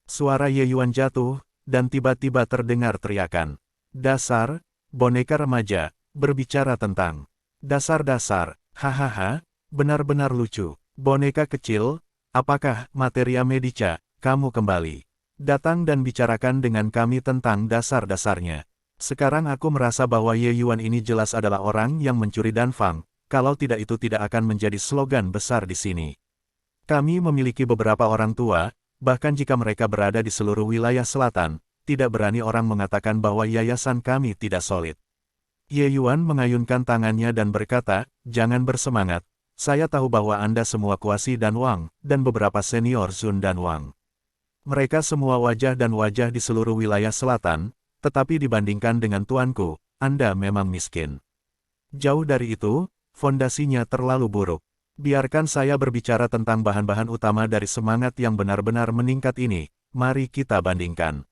Suara Ye Yuan jatuh, dan tiba-tiba terdengar teriakan. Dasar, boneka remaja, berbicara tentang dasar-dasar, hahaha, benar-benar lucu. Boneka kecil, apakah, Materia Medica, kamu kembali datang dan bicarakan dengan kami tentang dasar-dasarnya. Sekarang aku merasa bahwa Ye Yuan ini jelas adalah orang yang mencuri Dan Fang, kalau tidak itu tidak akan menjadi slogan besar di sini. Kami memiliki beberapa orang tua, bahkan jika mereka berada di seluruh wilayah selatan, tidak berani orang mengatakan bahwa yayasan kami tidak solid. Ye Yuan mengayunkan tangannya dan berkata, jangan bersemangat, saya tahu bahwa Anda semua Kuasi dan Wang, dan beberapa senior Zun dan Wang. Mereka semua wajah dan wajah di seluruh wilayah selatan, tetapi dibandingkan dengan tuanku, Anda memang miskin. Jauh dari itu, fondasinya terlalu buruk. Biarkan saya berbicara tentang bahan-bahan utama dari semangat yang benar-benar meningkat ini, mari kita bandingkan.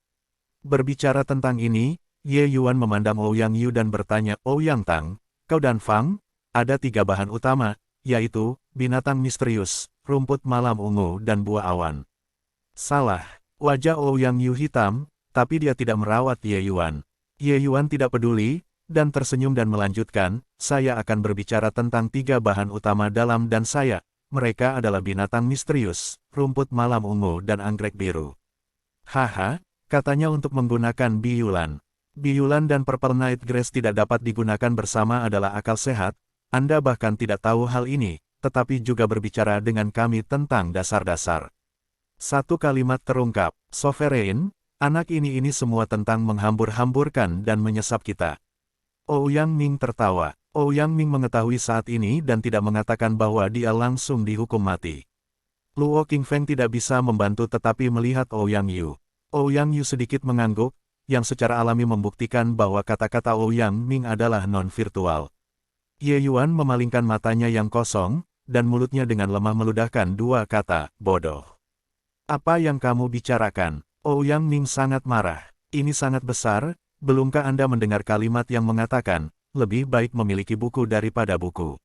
Berbicara tentang ini, Ye Yuan memandang Ouyang Yu dan bertanya, Ouyang Tang, kau Dan Fang, ada 3 bahan utama, yaitu, binatang misterius, rumput malam ungu dan buah awan. Salah, wajah Ouyang Yu hitam, tapi dia tidak merawat Ye Yuan. Ye Yuan tidak peduli, dan tersenyum dan melanjutkan, saya akan berbicara tentang 3 bahan utama dalam dan saya, mereka adalah binatang misterius, rumput malam ungu dan anggrek biru. Haha, katanya untuk menggunakan biyulan. Biyulan dan Purple Night Grass tidak dapat digunakan bersama adalah akal sehat, Anda bahkan tidak tahu hal ini, tetapi juga berbicara dengan kami tentang dasar-dasar. Satu kalimat terungkap, Sovereign, anak ini semua tentang menghambur-hamburkan dan menyesap kita. Ouyang Ming tertawa. Ouyang Ming mengetahui saat ini dan tidak mengatakan bahwa dia langsung dihukum mati. Luo Qingfeng tidak bisa membantu tetapi melihat Ouyang Yu. Ouyang Yu sedikit mengangguk, yang secara alami membuktikan bahwa kata-kata Ouyang Ming adalah non-virtual. Ye Yuan memalingkan matanya yang kosong, dan mulutnya dengan lemah meludahkan 2 kata, bodoh. Apa yang kamu bicarakan? Ouyang Ming sangat marah. Ini sangat besar, belumkah Anda mendengar kalimat yang mengatakan, lebih baik memiliki buku daripada buku?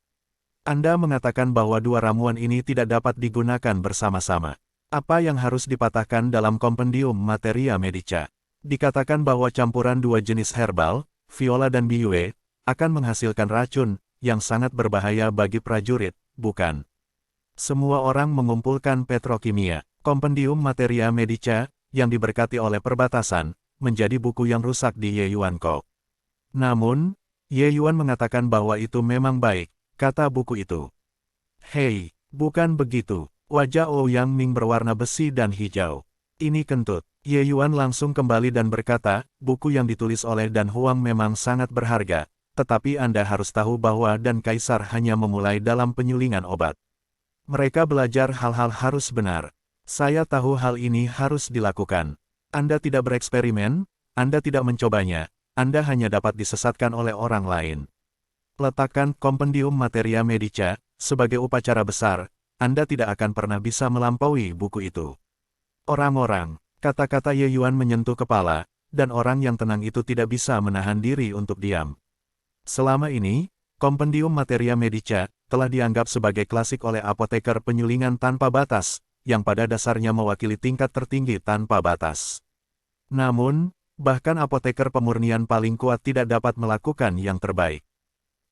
Anda mengatakan bahwa 2 ramuan ini tidak dapat digunakan bersama-sama. Apa yang harus dipatahkan dalam kompendium Materia Medica? Dikatakan bahwa campuran 2 jenis herbal, viola dan biyue, akan menghasilkan racun, yang sangat berbahaya bagi prajurit, bukan? Semua orang mengumpulkan petrokimia. Kompendium Materia Medica, yang diberkati oleh perbatasan, menjadi buku yang rusak di Ye Yuan Ko. Namun, Ye Yuan mengatakan bahwa itu memang baik, kata buku itu. Hei, bukan begitu. Wajah Ouyang Ming berwarna besi dan hijau. Ini kentut. Ye Yuan langsung kembali dan berkata, buku yang ditulis oleh Dan Huang memang sangat berharga, tetapi Anda harus tahu bahwa Dan Kaisar hanya memulai dalam penyulingan obat. Mereka belajar hal-hal harus benar. Saya tahu hal ini harus dilakukan. Anda tidak bereksperimen, Anda tidak mencobanya, Anda hanya dapat disesatkan oleh orang lain. Letakkan kompendium Materia Medica, sebagai upacara besar, Anda tidak akan pernah bisa melampaui buku itu. Orang-orang, kata-kata Ye Yuan menyentuh kepala, dan orang yang tenang itu tidak bisa menahan diri untuk diam. Selama ini, Compendium Materia Medica telah dianggap sebagai klasik oleh apoteker penyulingan tanpa batas, yang pada dasarnya mewakili tingkat tertinggi tanpa batas. Namun, bahkan apoteker pemurnian paling kuat tidak dapat melakukan yang terbaik.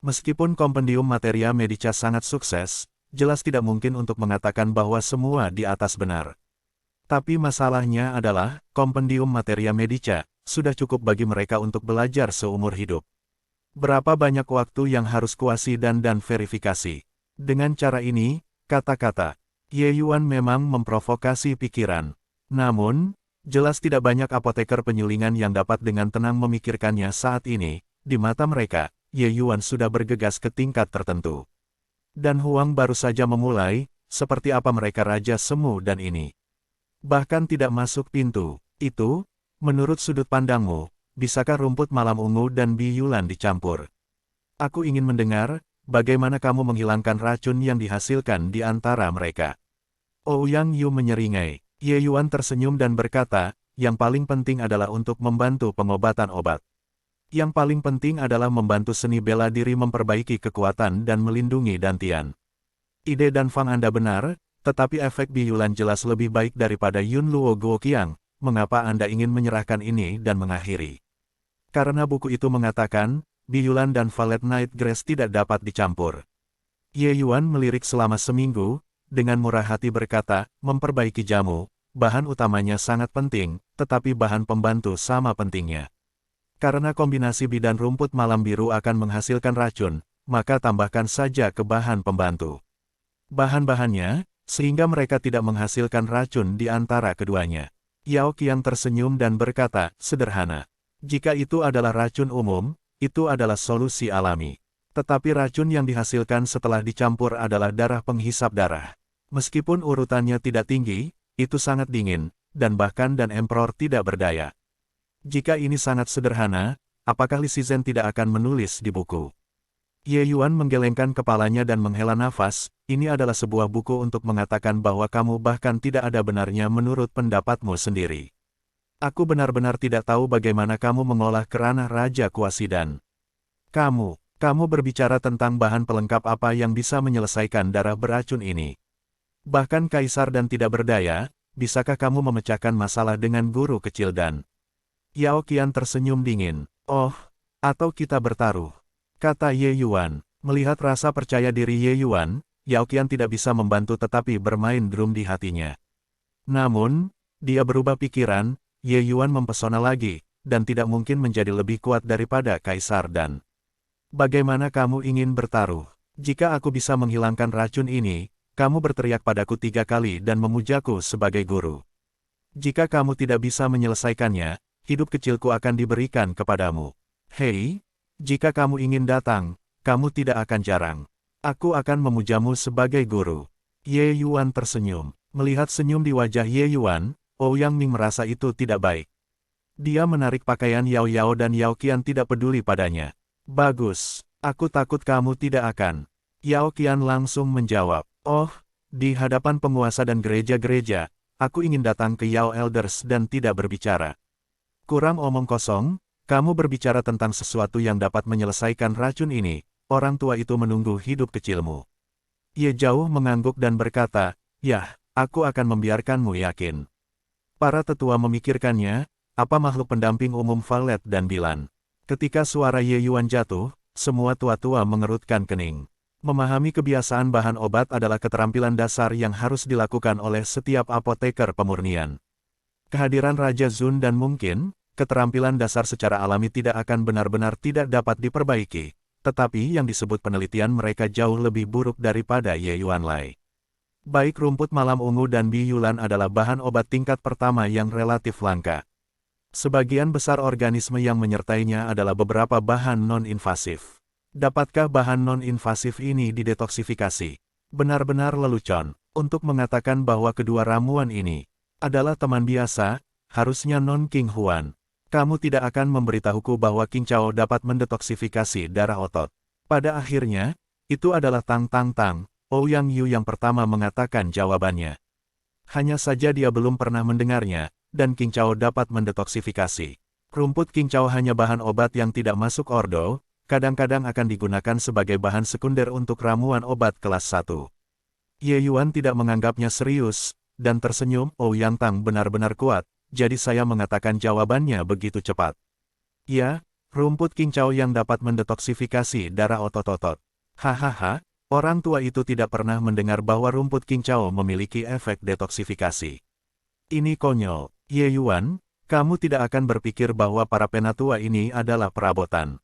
Meskipun Compendium Materia Medica sangat sukses, jelas tidak mungkin untuk mengatakan bahwa semua di atas benar. Tapi masalahnya adalah, Compendium Materia Medica sudah cukup bagi mereka untuk belajar seumur hidup. Berapa banyak waktu yang harus kuasi dan verifikasi. Dengan cara ini, kata-kata Ye Yuan memang memprovokasi pikiran. Namun, jelas tidak banyak apoteker penyulingan yang dapat dengan tenang memikirkannya saat ini. Di mata mereka, Ye Yuan sudah bergegas ke tingkat tertentu. Dan Huang baru saja memulai, seperti apa mereka Raja Semu dan ini. Bahkan tidak masuk pintu. Itu, menurut sudut pandangmu, bisakah rumput malam ungu dan biyulan dicampur? Aku ingin mendengar, bagaimana kamu menghilangkan racun yang dihasilkan di antara mereka. Ouyang Yu menyeringai. Ye Yuan tersenyum dan berkata, yang paling penting adalah untuk membantu pengobatan obat. Yang paling penting adalah membantu seni bela diri memperbaiki kekuatan dan melindungi Dantian. Ide dan Fang Anda benar, tetapi efek biyulan jelas lebih baik daripada Yun Luo Guoqiang. Mengapa Anda ingin menyerahkan ini dan mengakhiri? Karena buku itu mengatakan, biyulan dan Valet Night Grass tidak dapat dicampur. Ye Yuan melirik selama seminggu, dengan murah hati berkata, memperbaiki jamu, bahan utamanya sangat penting, tetapi bahan pembantu sama pentingnya. Karena kombinasi bidan rumput malam biru akan menghasilkan racun, maka tambahkan saja ke bahan pembantu. Bahan-bahannya, sehingga mereka tidak menghasilkan racun di antara keduanya. Yao Qiang tersenyum dan berkata, sederhana. Jika itu adalah racun umum, itu adalah solusi alami. Tetapi racun yang dihasilkan setelah dicampur adalah darah penghisap darah. Meskipun urutannya tidak tinggi, itu sangat dingin, dan bahkan Dan Emperor tidak berdaya. Jika ini sangat sederhana, apakah Li Shizhen tidak akan menulis di buku? Ye Yuan menggelengkan kepalanya dan menghela nafas, ini adalah sebuah buku untuk mengatakan bahwa kamu bahkan tidak ada benarnya menurut pendapatmu sendiri. Aku benar-benar tidak tahu bagaimana kamu mengolah kerana Raja Kuasidan. Kamu berbicara tentang bahan pelengkap apa yang bisa menyelesaikan darah beracun ini. Bahkan kaisar dan tidak berdaya, bisakah kamu memecahkan masalah dengan guru kecil dan... Yao Qian tersenyum dingin. Oh, atau kita bertaruh. Kata Ye Yuan. Melihat rasa percaya diri Ye Yuan, Yao Qian tidak bisa membantu tetapi bermain drum di hatinya. Namun, dia berubah pikiran, Ye Yuan mempesona lagi, dan tidak mungkin menjadi lebih kuat daripada kaisar dan... Bagaimana kamu ingin bertaruh? Jika aku bisa menghilangkan racun ini, kamu berteriak padaku 3 kali dan memujaku sebagai guru. Jika kamu tidak bisa menyelesaikannya, hidup kecilku akan diberikan kepadamu. Hei, jika kamu ingin datang, kamu tidak akan jarang. Aku akan memujamu sebagai guru. Ye Yuan tersenyum. Melihat senyum di wajah Ye Yuan, Ouyang Ming merasa itu tidak baik. Dia menarik pakaian Yao Yao dan Yao Qian tidak peduli padanya. Bagus, aku takut kamu tidak akan. Yao Qian langsung menjawab, oh, di hadapan penguasa dan gereja-gereja, aku ingin datang ke Yao Elders dan tidak berbicara. Kurang omong kosong, kamu berbicara tentang sesuatu yang dapat menyelesaikan racun ini, orang tua itu menunggu hidup kecilmu. Ye Zhao mengangguk dan berkata, yah, aku akan membiarkanmu yakin. Para tetua memikirkannya, apa makhluk pendamping umum Valet dan Bilan. Ketika suara Ye Yuan jatuh, semua tua-tua mengerutkan kening. Memahami kebiasaan bahan obat adalah keterampilan dasar yang harus dilakukan oleh setiap apoteker pemurnian. Kehadiran Raja Zun dan mungkin, keterampilan dasar secara alami tidak akan benar-benar tidak dapat diperbaiki, tetapi yang disebut penelitian mereka jauh lebih buruk daripada Ye Yuan Lai. Baik rumput malam ungu dan biyulan adalah bahan obat tingkat pertama yang relatif langka. Sebagian besar organisme yang menyertainya adalah beberapa bahan non-invasif. Dapatkah bahan non-invasif ini didetoksifikasi? Benar-benar lelucon. Untuk mengatakan bahwa kedua ramuan ini adalah teman biasa, harusnya non-King Huan. Kamu tidak akan memberitahuku bahwa King Chao dapat mendetoksifikasi darah otot. Pada akhirnya, itu adalah Tang Tang Tang. Ouyang Yu yang pertama mengatakan jawabannya. Hanya saja dia belum pernah mendengarnya, dan King Chao dapat mendetoksifikasi. Rumput King Chao hanya bahan obat yang tidak masuk ordo, kadang-kadang akan digunakan sebagai bahan sekunder untuk ramuan obat kelas 1. Ye Yuan tidak menganggapnya serius, dan tersenyum. Oh, Yang Tang benar-benar kuat, jadi saya mengatakan jawabannya begitu cepat. Ya, rumput King Chao yang dapat mendetoksifikasi darah otot-otot. Hahaha, orang tua itu tidak pernah mendengar bahwa rumput King Chao memiliki efek detoksifikasi. Ini konyol, Ye Yuan, kamu tidak akan berpikir bahwa para penatua ini adalah perabotan.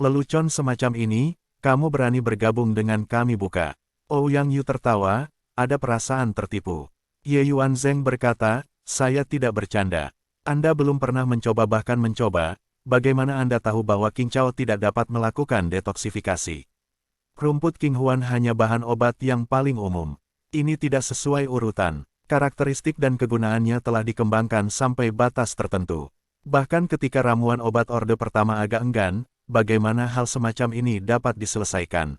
Lelucon semacam ini, kamu berani bergabung dengan kami buka? Ouyang Yu tertawa, ada perasaan tertipu. Ye Yuan Zeng berkata, saya tidak bercanda. Anda belum pernah mencoba bahkan mencoba, bagaimana Anda tahu bahwa King Chao tidak dapat melakukan detoksifikasi? Rumput King Huan hanya bahan obat yang paling umum. Ini tidak sesuai urutan. Karakteristik dan kegunaannya telah dikembangkan sampai batas tertentu. Bahkan ketika ramuan obat orde pertama agak enggan, bagaimana hal semacam ini dapat diselesaikan?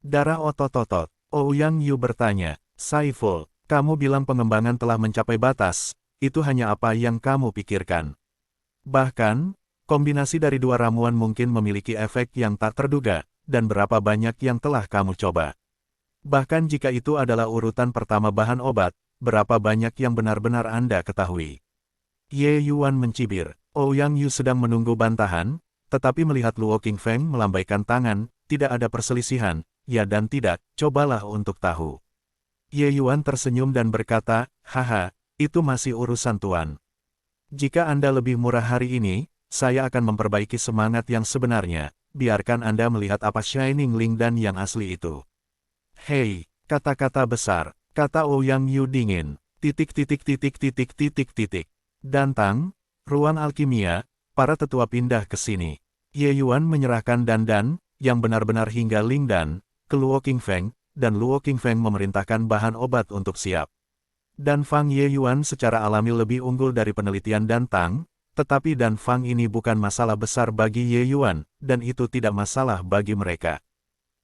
Darah otot-otot. Ouyang Yu bertanya, Saiful, kamu bilang pengembangan telah mencapai batas, itu hanya apa yang kamu pikirkan. Bahkan, kombinasi dari dua ramuan mungkin memiliki efek yang tak terduga, dan berapa banyak yang telah kamu coba. Bahkan jika itu adalah urutan pertama bahan obat, berapa banyak yang benar-benar Anda ketahui? Ye Yuan mencibir. Ouyang Yu sedang menunggu bantahan, tetapi melihat Luo Qingfeng melambaikan tangan, tidak ada perselisihan, ya dan tidak, cobalah untuk tahu. Ye Yuan tersenyum dan berkata, haha, itu masih urusan Tuan. Jika Anda lebih murah hari ini, saya akan memperbaiki semangat yang sebenarnya, biarkan Anda melihat apa Shining Lingdan yang asli itu. Hei, kata-kata besar. Kata Ouyang Yu dingin. Dantang, ruang alkimia, para tetua pindah ke sini. Ye Yuan menyerahkan Dandan, yang benar-benar hingga Lingdan, ke Luo Qingfeng, dan Luo Qingfeng memerintahkan bahan obat untuk siap. Dan Fang Ye Yuan secara alami lebih unggul dari penelitian Dantang, tetapi Dan Fang ini bukan masalah besar bagi Ye Yuan, dan itu tidak masalah bagi mereka.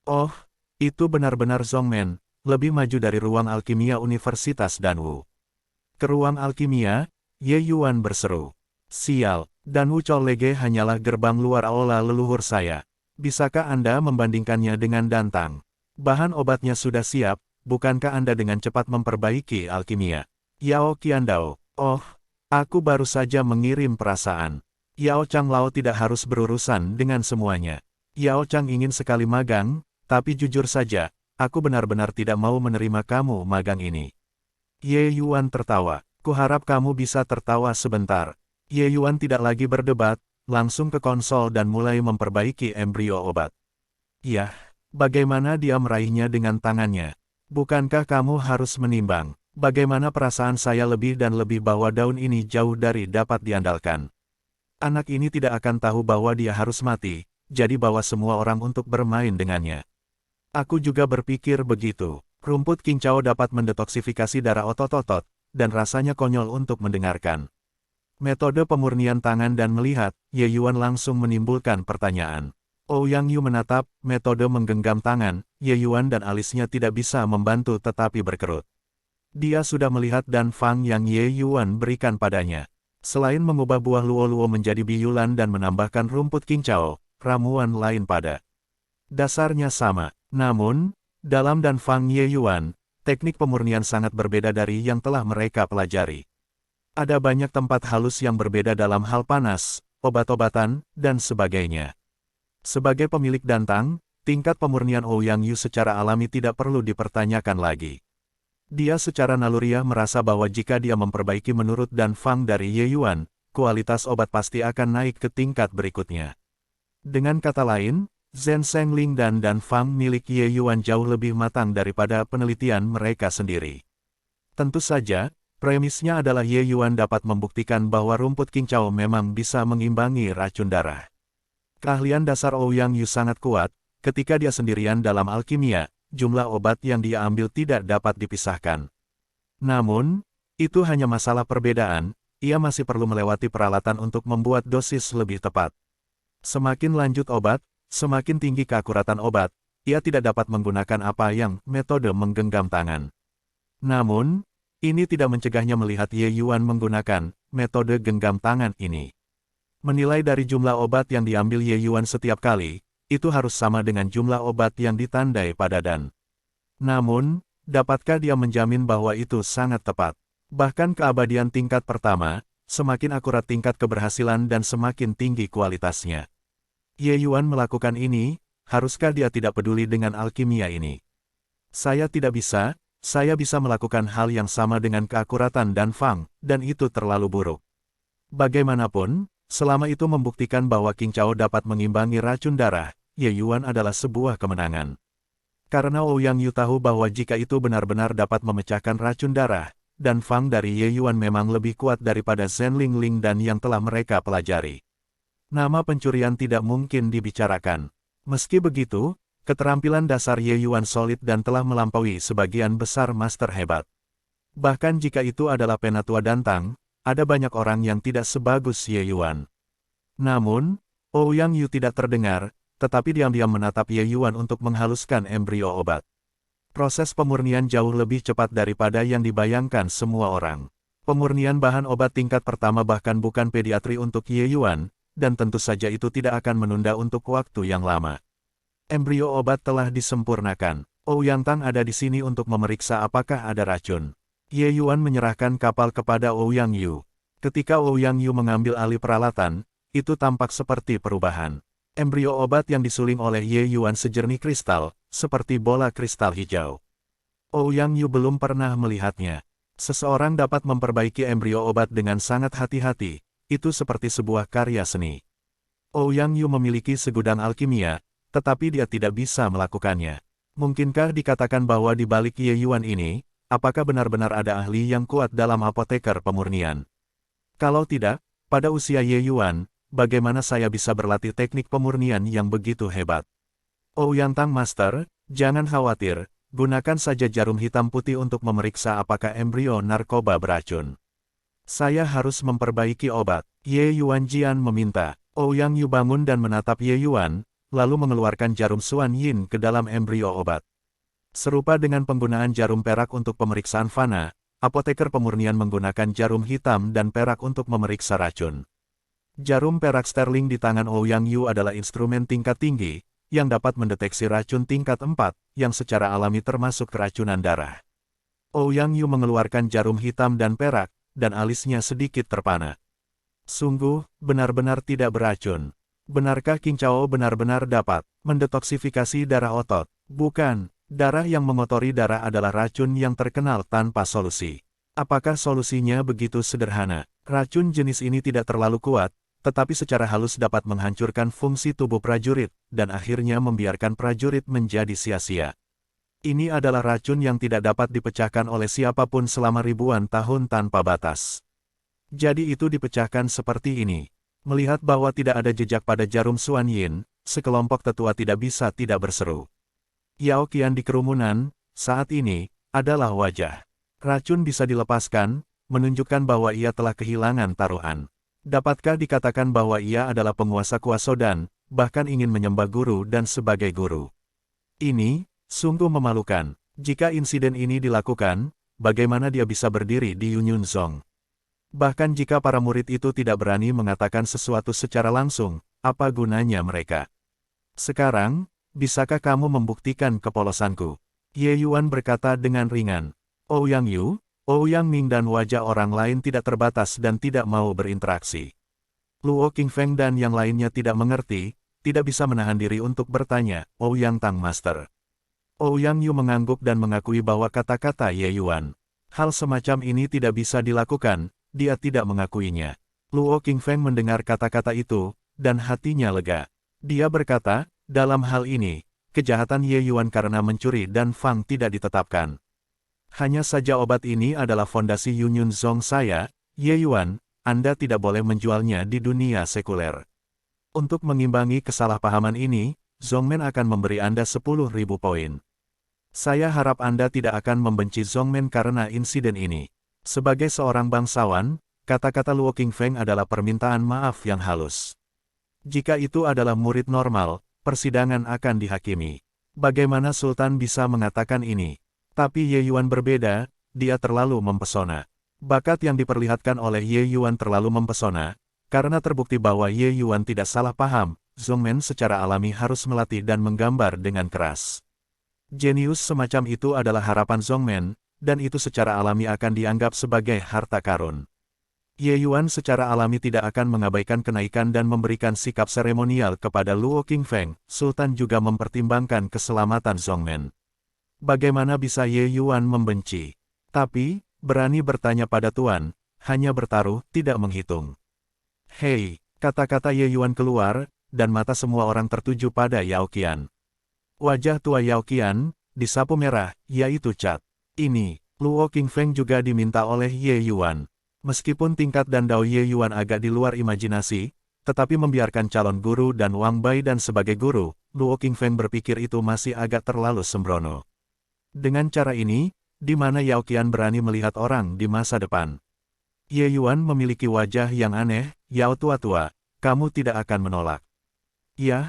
Oh, itu benar-benar Zhongmen. Lebih maju dari ruang alkimia Universitas Danwu. Ke ruang alkimia, Ye Yuan berseru. Sial, Danwu College hanyalah gerbang luar aula leluhur saya. Bisakah Anda membandingkannya dengan Dantang? Bahan obatnya sudah siap, bukankah Anda dengan cepat memperbaiki alkimia? Yao Qiandao, oh, aku baru saja mengirim perasaan. Yao Chang Lao tidak harus berurusan dengan semuanya. Yao Chang ingin sekali magang, tapi jujur saja, aku benar-benar tidak mau menerima kamu magang ini. Ye Yuan tertawa. Kuharap kamu bisa tertawa sebentar. Ye Yuan tidak lagi berdebat, langsung ke konsol dan mulai memperbaiki embrio obat. Yah, bagaimana dia meraihnya dengan tangannya? Bukankah kamu harus menimbang, bagaimana perasaan saya lebih dan lebih bahwa daun ini jauh dari dapat diandalkan? Anak ini tidak akan tahu bahwa dia harus mati, jadi bawa semua orang untuk bermain dengannya. Aku juga berpikir begitu. Rumput King Chao dapat mendetoksifikasi darah otot-otot, dan rasanya konyol untuk mendengarkan. Metode pemurnian tangan dan melihat, Ye Yuan langsung menimbulkan pertanyaan. Ouyang Yu menatap, metode menggenggam tangan, Ye Yuan dan alisnya tidak bisa membantu tetapi berkerut. Dia sudah melihat Dan Fang yang Ye Yuan berikan padanya. Selain mengubah buah luo-luo menjadi biyulan dan menambahkan rumput King Chao, ramuan lain pada dasarnya sama. Namun, dalam Dan Fang Ye Yuan, teknik pemurnian sangat berbeda dari yang telah mereka pelajari. Ada banyak tempat halus yang berbeda dalam hal panas, obat-obatan, dan sebagainya. Sebagai pemilik Dantang, tingkat pemurnian Ouyang Yu secara alami tidak perlu dipertanyakan lagi. Dia secara naluriah merasa bahwa jika dia memperbaiki menurut Dan Fang dari Ye Yuan, kualitas obat pasti akan naik ke tingkat berikutnya. Dengan kata lain, Zhen Shengling dan Dan Fang milik Ye Yuan jauh lebih matang daripada penelitian mereka sendiri. Tentu saja, premisnya adalah Ye Yuan dapat membuktikan bahwa rumput King Chao memang bisa mengimbangi racun darah. Keahlian dasar Ouyang Yu sangat kuat, ketika dia sendirian dalam alkimia, jumlah obat yang dia ambil tidak dapat dipisahkan. Namun, itu hanya masalah perbedaan, ia masih perlu melewati peralatan untuk membuat dosis lebih tepat. Semakin lanjut obat, semakin tinggi keakuratan obat, ia tidak dapat menggunakan apa yang metode menggenggam tangan. Namun, Ini tidak mencegahnya melihat Ye Yuan menggunakan metode genggam tangan ini. Menilai dari jumlah obat yang diambil Ye Yuan setiap kali, itu harus sama dengan jumlah obat yang ditandai pada dan. Namun, dapatkah dia menjamin bahwa itu sangat tepat? Bahkan keabadian tingkat pertama, semakin akurat tingkat keberhasilan dan semakin tinggi kualitasnya. Ye Yuan melakukan ini, haruskah dia tidak peduli dengan alkimia ini? Saya tidak bisa. Saya bisa melakukan hal yang sama dengan keakuratan dan Fang, dan itu terlalu buruk. Bagaimanapun, selama itu membuktikan bahwa Qing Cao dapat mengimbangi racun darah, Ye Yuan adalah sebuah kemenangan. Karena Ouyang Yu tahu bahwa jika itu benar-benar dapat memecahkan racun darah, dan Fang dari Ye Yuan memang lebih kuat daripada Zhen Lingling dan yang telah mereka pelajari. Nama pencurian tidak mungkin dibicarakan. Meski begitu, keterampilan dasar Ye Yuan solid dan telah melampaui sebagian besar master hebat. Bahkan jika itu adalah penatua Dantang, ada banyak orang yang tidak sebagus Ye Yuan. Namun, Ouyang Yu tidak terdengar, tetapi diam-diam menatap Ye Yuan untuk menghaluskan embrio obat. Proses pemurnian jauh lebih cepat daripada yang dibayangkan semua orang. Pemurnian bahan obat tingkat pertama bahkan bukan pediatri untuk Ye Yuan, dan tentu saja itu tidak akan menunda untuk waktu yang lama. Embrio obat telah disempurnakan. Ouyang Tang ada di sini untuk memeriksa apakah ada racun. Ye Yuan menyerahkan kapal kepada Ouyang Yu. Ketika Ouyang Yu mengambil alih peralatan, itu tampak seperti perubahan. Embrio obat yang disuling oleh Ye Yuan sejernih kristal, seperti bola kristal hijau. Ouyang Yu belum pernah melihatnya. Seseorang dapat memperbaiki embrio obat dengan sangat hati-hati, itu seperti sebuah karya seni. Ouyang Yu memiliki segudang alkimia, tetapi dia tidak bisa melakukannya. Mungkinkah dikatakan bahwa di balik Ye Yuan ini, apakah benar-benar ada ahli yang kuat dalam apoteker pemurnian? Kalau tidak, pada usia Ye Yuan, bagaimana saya bisa berlatih teknik pemurnian yang begitu hebat? Ouyang Tang Master, jangan khawatir, gunakan saja jarum hitam putih untuk memeriksa apakah embrio narkoba beracun. Saya harus memperbaiki obat. Ye Yuan Jian meminta. Ouyang Yu bangun dan menatap Ye Yuan, lalu mengeluarkan jarum Suan Yin ke dalam embrio obat. Serupa dengan penggunaan jarum perak untuk pemeriksaan fana, apoteker pemurnian menggunakan jarum hitam dan perak untuk memeriksa racun. Jarum perak sterling di tangan Ouyang Yu adalah instrumen tingkat tinggi, yang dapat mendeteksi racun tingkat 4, yang secara alami termasuk keracunan darah. Ouyang Yu mengeluarkan jarum hitam dan perak, dan alisnya sedikit terpana. Sungguh, benar-benar tidak beracun. Benarkah Qing Cao benar-benar dapat mendetoksifikasi darah otot? Bukan, darah yang mengotori darah adalah racun yang terkenal tanpa solusi. Apakah solusinya begitu sederhana? Racun jenis ini tidak terlalu kuat, tetapi secara halus dapat menghancurkan fungsi tubuh prajurit, dan akhirnya membiarkan prajurit menjadi sia-sia. Ini adalah racun yang tidak dapat dipecahkan oleh siapapun selama ribuan tahun tanpa batas. Jadi itu dipecahkan seperti ini. Melihat bahwa tidak ada jejak pada jarum Suan Yin, sekelompok tetua tidak bisa tidak berseru. Yao Qian di kerumunan, saat ini, adalah wajah. Racun bisa dilepaskan, menunjukkan bahwa ia telah kehilangan taruhan. Dapatkah dikatakan bahwa ia adalah penguasa kuasa dan, bahkan ingin menyembah guru dan sebagai guru? Ini, sungguh memalukan. Jika insiden ini dilakukan, bagaimana dia bisa berdiri di Yunyunzong? Bahkan jika para murid itu tidak berani mengatakan sesuatu secara langsung, apa gunanya mereka? Sekarang, bisakah kamu membuktikan kepolosanku? Ye Yuan berkata dengan ringan. Ouyang Yu, Ouyang Ming dan wajah orang lain tidak terbatas dan tidak mau berinteraksi. Luo Qingfeng dan yang lainnya tidak mengerti, tidak bisa menahan diri untuk bertanya, Ouyang Tang Master. Ouyang Yu mengangguk dan mengakui bahwa kata-kata Ye Yuan. Hal semacam ini tidak bisa dilakukan. Dia tidak mengakuinya. Luo Qingfeng mendengar kata-kata itu, dan hatinya lega. Dia berkata, dalam hal ini, kejahatan Ye Yuan karena mencuri dan Fang tidak ditetapkan. Hanya saja obat ini adalah fondasi Yunyunzong saya, Ye Yuan, Anda tidak boleh menjualnya di dunia sekuler. Untuk mengimbangi kesalahpahaman ini, Zongmen akan memberi Anda 10.000 poin. Saya harap Anda tidak akan membenci Zongmen karena insiden ini. Sebagai seorang bangsawan, kata-kata Luo Qingfeng adalah permintaan maaf yang halus. Jika itu adalah murid normal, persidangan akan dihakimi. Bagaimana Sultan bisa mengatakan ini? Tapi Ye Yuan berbeda, dia terlalu mempesona. Bakat yang diperlihatkan oleh Ye Yuan terlalu mempesona, karena terbukti bahwa Ye Yuan tidak salah paham, Zhongmen secara alami harus melatih dan menggambar dengan keras. Jenius semacam itu adalah harapan Zhongmen, dan itu secara alami akan dianggap sebagai harta karun. Ye Yuan secara alami tidak akan mengabaikan kenaikan dan memberikan sikap seremonial kepada Luo Qingfeng. Sultan juga mempertimbangkan keselamatan Zhongmen. Bagaimana bisa Ye Yuan membenci? Tapi, berani bertanya pada Tuan, hanya bertaruh, tidak menghitung. Hei, kata-kata Ye Yuan keluar, dan mata semua orang tertuju pada Yao Qian. Wajah tua Yao Qian, disapu merah, yaitu cat. Ini, Luo Qingfeng juga diminta oleh Ye Yuan. Meskipun tingkat dan dao Ye Yuan agak di luar imajinasi, tetapi membiarkan calon guru dan Wang Bai dan sebagai guru, Luo Qingfeng berpikir itu masih agak terlalu sembrono. Dengan cara ini, di mana Yao Qian berani melihat orang di masa depan. Ye Yuan memiliki wajah yang aneh, Yao tua-tua, kamu tidak akan menolak. Yah,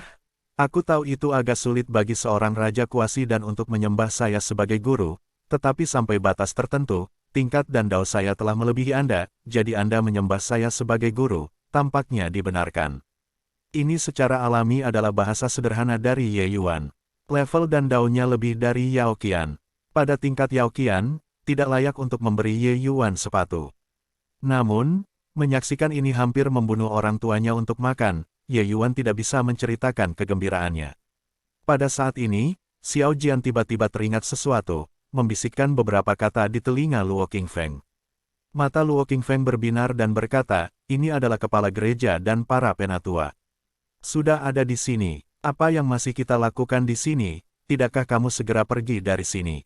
aku tahu itu agak sulit bagi seorang raja kuasi dan untuk menyembah saya sebagai guru, tetapi sampai batas tertentu, tingkat dan dao saya telah melebihi Anda, jadi Anda menyembah saya sebagai guru, tampaknya dibenarkan. Ini secara alami adalah bahasa sederhana dari Ye Yuan. Level dan dao-nya lebih dari Yao Qian. Pada tingkat Yao Qian, tidak layak untuk memberi Ye Yuan sepatu. Namun, menyaksikan ini hampir membunuh orang tuanya untuk makan, Ye Yuan tidak bisa menceritakan kegembiraannya. Pada saat ini, Xiao Jian tiba-tiba teringat sesuatu, membisikkan beberapa kata di telinga Luo Qingfeng. Mata Luo Qingfeng berbinar dan berkata, ini adalah kepala gereja dan para penatua. Sudah ada di sini, apa yang masih kita lakukan di sini, tidakkah kamu segera pergi dari sini?